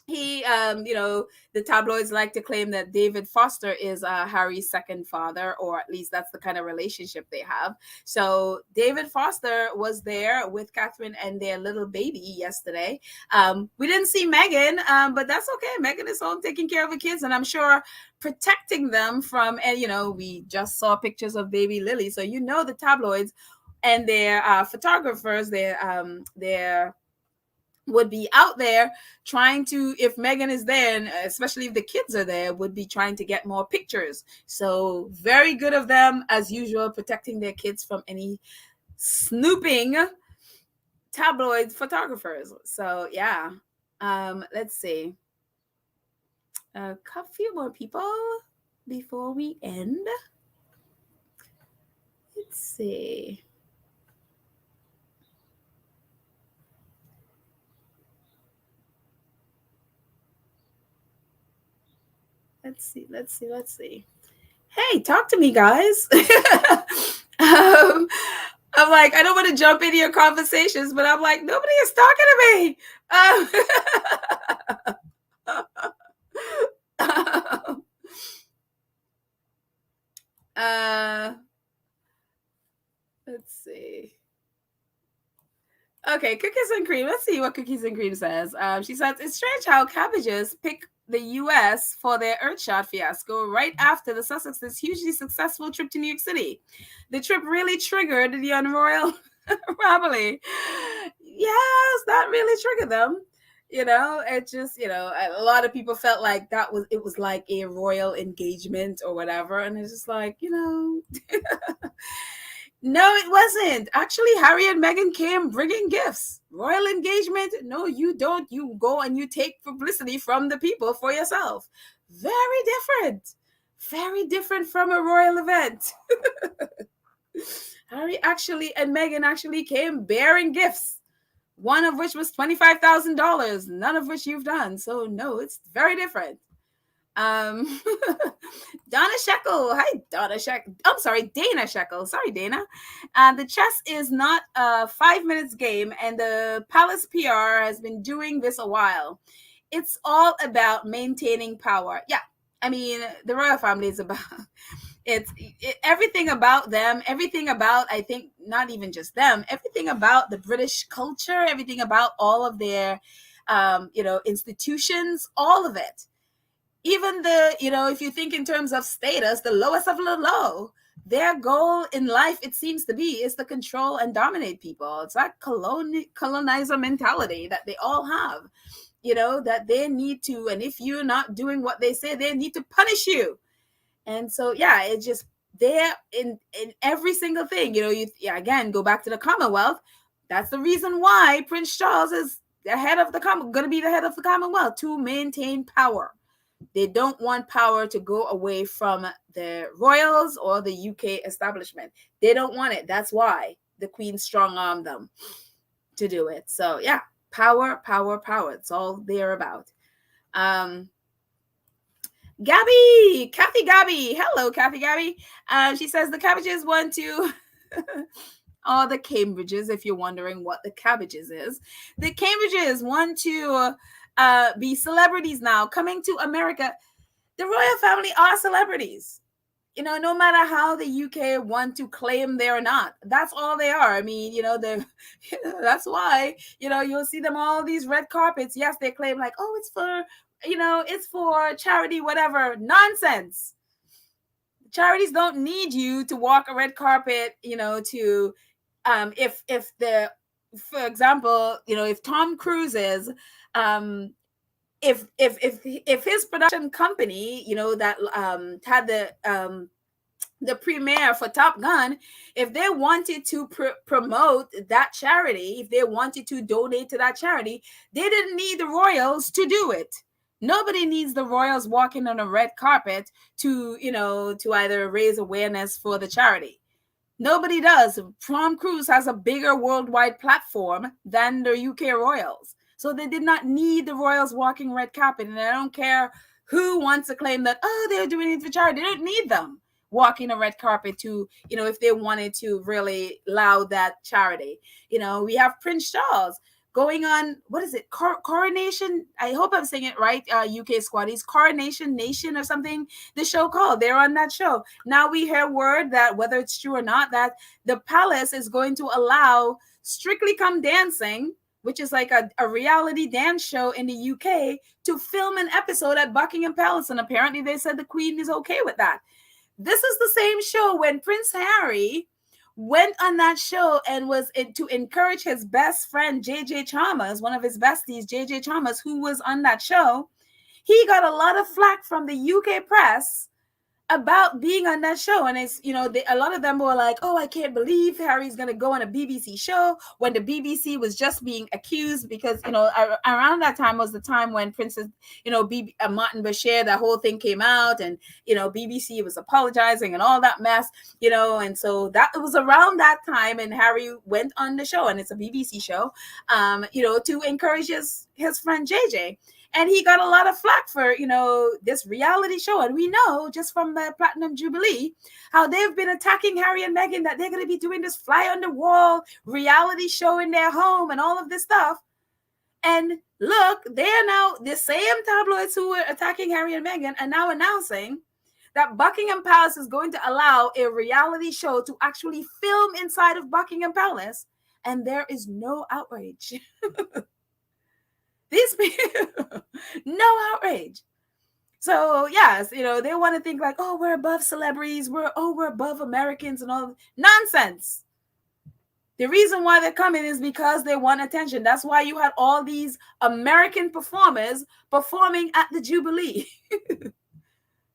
He, the tabloids like to claim that David Foster is Harry's second father, or at least that's the kind of relationship they have. So David Foster was there with Catherine and their little baby yesterday. We didn't see Meghan, but that's okay. Meghan is home taking care of the kids, and I'm sure protecting them from, and we just saw pictures of baby Lily. So the tabloids and their photographers, their would be out there trying to, if Meghan is there, and especially if the kids are there, would be trying to get more pictures. So very good of them, as usual, protecting their kids from any snooping tabloid photographers. So yeah, let's see. A few more people before we end. Let's see. Let's see. Hey, talk to me, guys. I'm like, I don't want to jump into your conversations, but I'm like, nobody is talking to me. Let's see. Okay, cookies and cream. Let's see what cookies and cream says. She says, it's strange how cabbages pick the U.S. for their Earthshot fiasco right after the Sussex's hugely successful trip to New York City. The trip really triggered the royal family. Yes, that really triggered them. It just, a lot of people felt like it was like a royal engagement or whatever. And it's just like, no, it wasn't. Actually, Harry and Meghan came bringing gifts. Royal engagement? No, you don't. You go and you take publicity from the people for yourself. Very different. Very different from a royal event. Harry and Meghan actually came bearing gifts. One of which was $25,000, none of which you've done. So no, it's very different. Donna Shekel. Hi, Donna Shekel. I'm sorry, Dana Shekel. Sorry, Dana. The chess is not a 5 minutes game, and the Palace PR has been doing this a while. It's all about maintaining power. Yeah, I mean, the royal family is about everything about them, everything about, I think, not even just them, everything about the British culture, everything about all of their, institutions, all of it. Even if you think in terms of status, the lowest of the low, their goal in life, it seems to be, is to control and dominate people. It's that colonizer mentality that they all have, that they need to, and if you're not doing what they say, they need to punish you. And so, yeah, it's just there in every single thing, again, go back to the Commonwealth. That's the reason why Prince Charles is the head of going to be the head of the Commonwealth, to maintain power. They don't want power to go away from the royals or the UK establishment. They don't want it. That's why the Queen strong-armed them to do it. So, yeah, power, power, power. It's all they're about. Kathy Gabby. Hello, Kathy Gabby. She says the cabbages want to... or the Cambridges, if you're wondering what the cabbages is. The Cambridges want to... be celebrities now coming to America. The royal family are celebrities. no matter how the UK want to claim they're not, that's all they are. I mean, that's why, you'll see them all these red carpets. Yes, they claim like, oh, it's for charity, whatever. Nonsense. Charities don't need you to walk a red carpet, to, for example, if Tom Cruise is, if his production company, that had the premiere for Top Gun, if they wanted to promote that charity, if they wanted to donate to that charity, they didn't need the royals to do it. Nobody needs the royals walking on a red carpet to either raise awareness for the charity. Nobody does. Tom Cruise has a bigger worldwide platform than the UK royals. So they did not need the royals walking red carpet. And I don't care who wants to claim that, oh, they're doing it for charity. They don't need them walking a red carpet to, if they wanted to really laud that charity. We have Prince Charles going on, what is it? Coronation. I hope I'm saying it right. UK squaddies, Coronation Nation or something. The show called. They're on that show. Now we hear word that, whether it's true or not, that the palace is going to allow Strictly Come Dancing, which is like a reality dance show in the UK, to film an episode at Buckingham Palace. And apparently they said the Queen is okay with that. This is the same show when Prince Harry went on that show and was to encourage his best friend, JJ Chalmers, one of his besties, JJ Chalmers, who was on that show. He got a lot of flack from the UK press about being on that show. And it's, a lot of them were like, oh, I can't believe Harry's going to go on a BBC show, when the BBC was just being accused because, around that time was the time when Princess, Martin Bashir, that whole thing came out, and, BBC was apologizing and all that mess, and so that it was around that time, and Harry went on the show, and it's a BBC show, to encourage his friend JJ. And he got a lot of flack for, this reality show. And we know just from the Platinum Jubilee how they've been attacking Harry and Meghan, that they're going to be doing this fly on the wall reality show in their home and all of this stuff. And look, they're now, the same tabloids who were attacking Harry and Meghan are now announcing that Buckingham Palace is going to allow a reality show to actually film inside of Buckingham Palace. And there is no outrage. These people, no outrage. So yes, they want to think like, oh, we're above celebrities, we're above Americans and all. Nonsense. The reason why they're coming is because they want attention. That's why you had all these American performers performing at the Jubilee.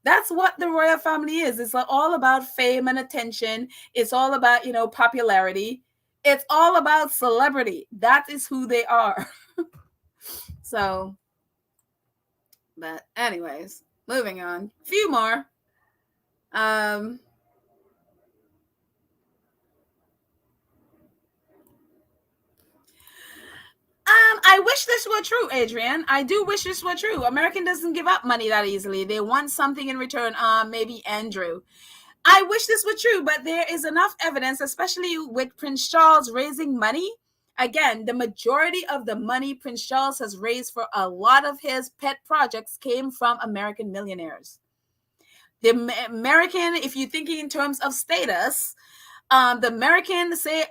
That's what the royal family is. It's all about fame and attention. It's all about, popularity. It's all about celebrity. That is who they are. So, but anyways, moving on. A few more. I wish this were true, Adrian. I do wish this were true. American doesn't give up money that easily. They want something in return. Maybe Andrew. I wish this were true, but there is enough evidence, especially with Prince Charles raising money. Again, the majority of the money Prince Charles has raised for a lot of his pet projects came from American millionaires. The American, if you're thinking in terms of status, the American, say,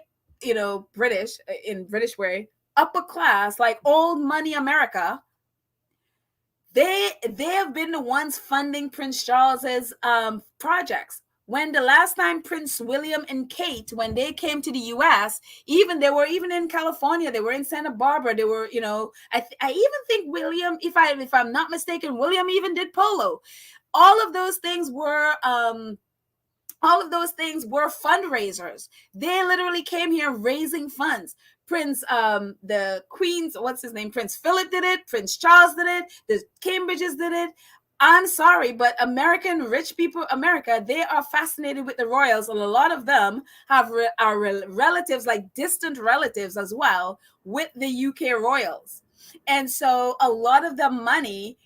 British, in British way, upper class, like old money America, they have been the ones funding Prince Charles's projects. When the last time Prince William and Kate, when they came to the U.S., they were even in California, they were in Santa Barbara, they were, I even think William, if I'm not mistaken, William even did Polo. All of those things were fundraisers. They literally came here raising funds. Prince, the Queen's, what's his name? Prince Philip did it. Prince Charles did it. The Cambridges did it. I'm sorry, but American rich people, America, they are fascinated with the royals, and a lot of them are relatives, like distant relatives as well, with the UK royals. And so a lot of the money,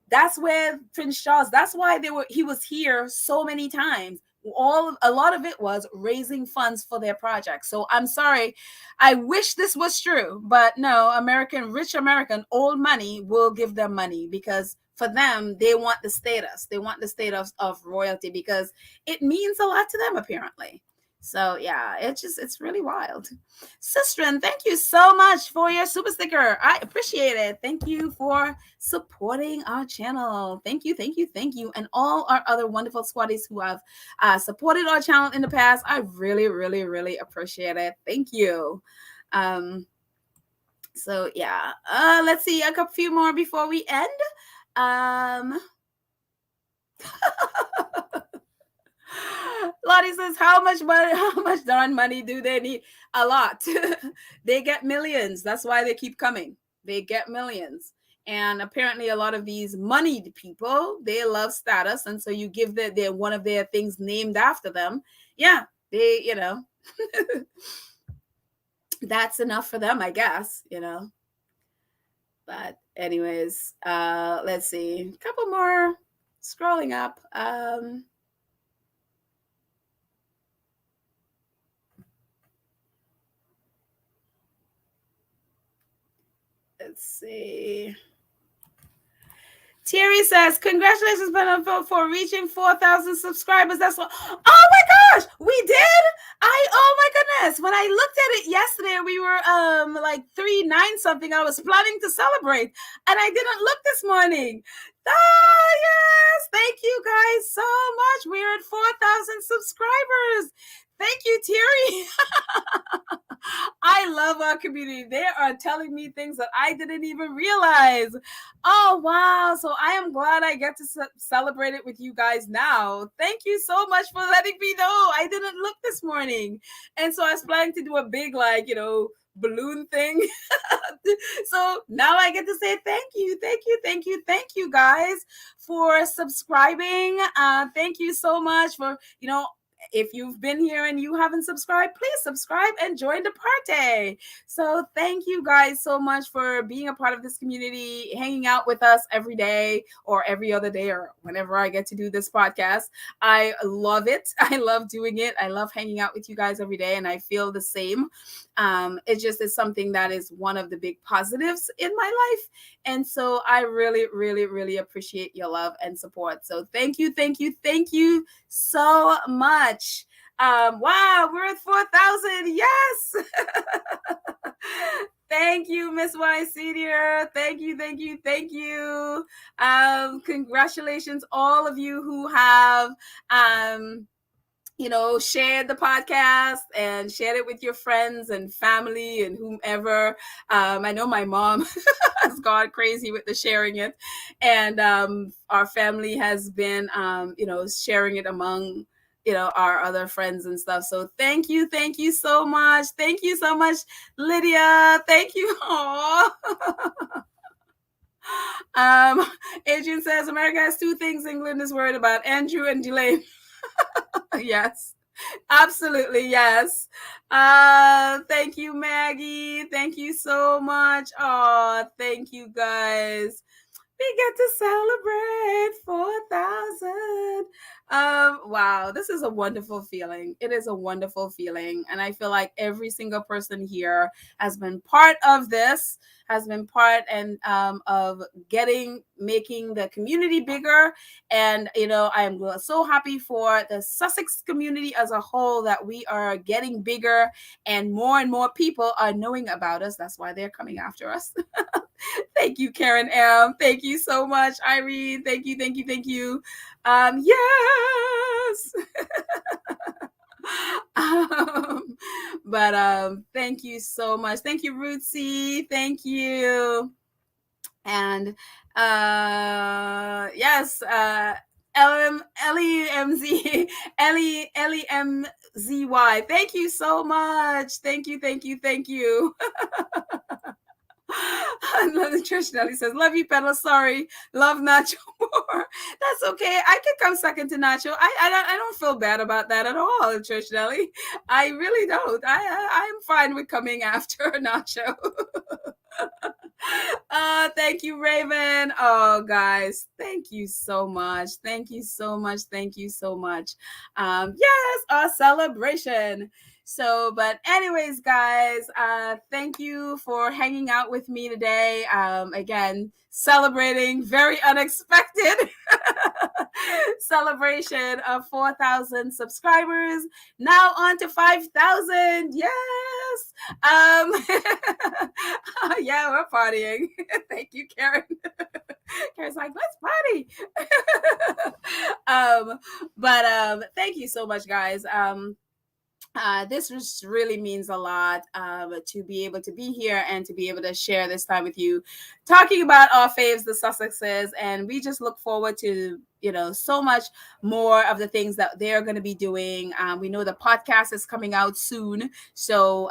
that's where Prince Charles, that's why he was here so many times. A lot of it was raising funds for their projects. So I'm sorry, I wish this was true, but no, rich American old money will give them money, because for them, they want the status. They want the status of royalty because it means a lot to them, apparently. So yeah, it's really wild. Sistren, thank you so much for your super sticker. I appreciate it. Thank you for supporting our channel. Thank you, thank you, thank you. And all our other wonderful squaddies who have supported our channel in the past. I really, really, really appreciate it. Thank you. So yeah, let's see a few more before we end. Lottie says, how much darn money do they need? A lot. They get millions. That's why they keep coming. They get millions. And apparently a lot of these moneyed people, they love status. And so you give their one of their things named after them. Yeah, they, that's enough for them, I guess, But anyways, let's see. A couple more scrolling up. Let's see. Terry says, congratulations, Benefit, for reaching 4,000 subscribers. That's what. Oh my gosh, we did. Oh my goodness. When I looked at it yesterday, we were like 3-9 something. I was planning to celebrate, and I didn't look this morning. Oh yes, thank you guys so much. We're at 4,000 subscribers. Thank you, Terry. I love our community. They are telling me things that I didn't even realize. Oh, wow. So I am glad I get to celebrate it with you guys now. Thank you so much for letting me know. I didn't look this morning. And so I was planning to do a big, balloon thing. So now I get to say thank you guys for subscribing. Thank you so much for, if you've been here and you haven't subscribed, please subscribe and join the party. So thank you guys so much for being a part of this community, hanging out with us every day or every other day or whenever I get to do this podcast. I love it. I love doing it. I love hanging out with you guys every day, and I feel the same. It just is something that is one of the big positives in my life. And so I really, really, really appreciate your love and support. So thank you so much. Wow, we're at 4,000. Yes. Thank you, Miss Y Senior. Thank you. Congratulations, all of you who have shared the podcast and shared it with your friends and family and whomever. I know my mom has gone crazy with the sharing it, and our family has been sharing it among our other friends and stuff. So thank you so much. Thank you so much, Lydia. Thank you. Adrian says America has two things England is worried about: Andrew and Delane. Yes, absolutely. Yes. Thank you, Maggie. Thank you so much. Oh, thank you guys. We get to celebrate 4,000. Wow, this is a wonderful feeling. It is a wonderful feeling. And I feel like every single person here has been part of this, has been part of making the community bigger. And, I am so happy for the Sussex community as a whole that we are getting bigger and more people are knowing about us. That's why they're coming after us. Thank you, Karen M. Thank you so much, Irene. Thank you. Yes. But thank you so much. Thank you, Rootsy. Thank you. And yes, L-E-M-Z, L-E-M-Z-Y. Thank you so much. Thank you. Trish Nelly says, love you, Pedal. Sorry, love Nacho more. That's okay. I can come second to Nacho. I don't feel bad about that at all, Trish Nelly. I really don't. I'm fine with coming after Nacho. Thank you, Raven. Oh, guys, thank you so much. Yes, our celebration. So, but anyways, guys, thank you for hanging out with me today. Again, celebrating very unexpected celebration of 4,000 subscribers. Now on to 5,000. Yes. Yeah, we're partying. Thank you, Karen. Karen's like, let's party. But thank you so much, guys. This just really means a lot to be able to be here and to be able to share this time with you, talking about our faves, the Sussexes, and we just look forward to so much more of the things that they're going to be doing. We know the podcast is coming out soon, so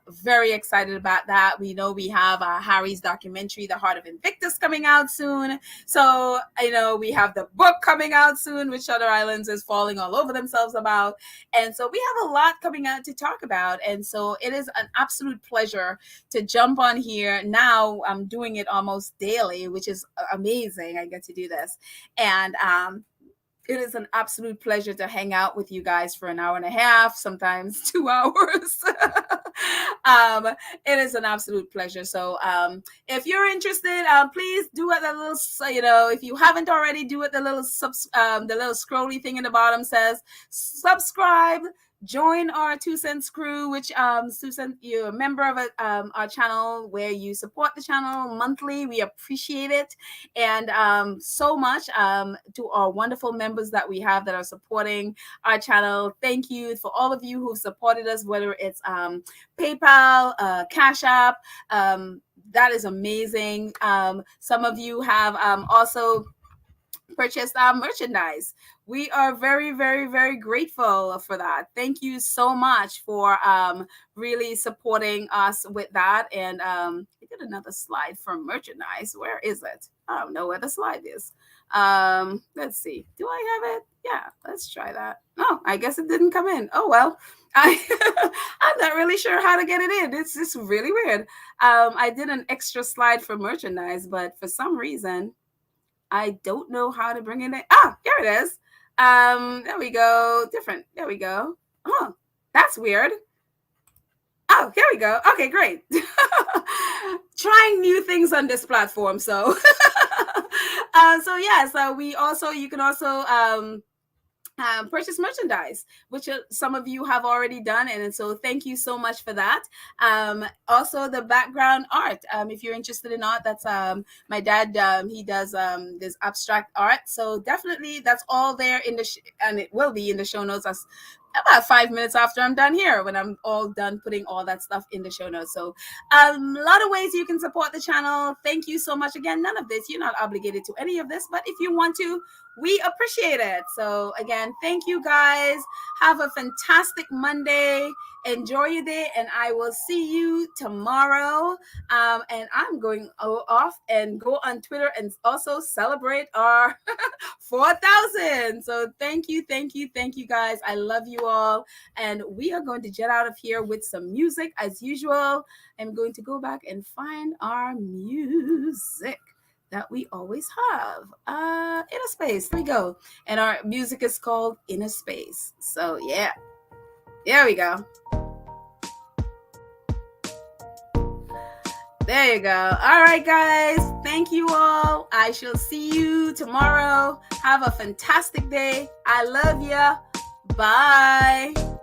very excited about that. We know we have Harry's documentary, The Heart of Invictus, coming out soon. So we have the book coming out soon, which Shutter Islands is falling all over themselves about. And so we have a lot coming out to talk about. And so it is an absolute pleasure to jump on here. Now I'm doing it almost daily, which is amazing. I get to do this. And it is an absolute pleasure to hang out with you guys for an hour and a half, sometimes 2 hours. It is an absolute pleasure. So if you're interested, please do it. The little, if you haven't already, do it. The little scrolly thing in the bottom says subscribe. Join our 2 Cents crew, which Susan, you're a member of our channel where you support the channel monthly. We appreciate it, and so much to our wonderful members that we have that are supporting our channel. Thank you for all of you who've supported us, whether it's PayPal, Cash App. That is amazing. Some of you have also purchased merchandise. We are very, very, very grateful for that. Thank you so much for really supporting us with that. And I did another slide for merchandise. Where is it? I don't know where the slide is. Let's see. Do I have it? Yeah, let's try that. Oh, I guess it didn't come in. Oh, well, I'm not really sure how to get it in. It's just really weird. I did an extra slide for merchandise, but for some reason, I don't know how to bring it in. Ah, here it is. There we go. Different. There we go. Oh, that's weird. Oh, here we go. Okay, great. Trying new things on this platform. So, you can also purchase merchandise, which some of you have already done, and so thank you so much for that. Also the background art, if you're interested in art, that's my dad, he does this abstract art, so definitely that's all there in the and it will be in the show notes as about 5 minutes after I'm done here, when I'm all done putting all that stuff in the show notes. So a lot of ways you can support the channel. Thank you so much. Again, none of this, you're not obligated to any of this, but if you want to, we appreciate it. So again, thank you guys. Have a fantastic Monday. Enjoy your day, and I will see you tomorrow. And I'm going off and go on Twitter and also celebrate our 4,000. So thank you guys. I love you all. And we are going to jet out of here with some music as usual. I'm going to go back and find our music that we always have. Inner Space. There we go. And our music is called Inner Space. So yeah. There we go. There you go. All right, guys. Thank you all. I shall see you tomorrow. Have a fantastic day. I love you. Bye.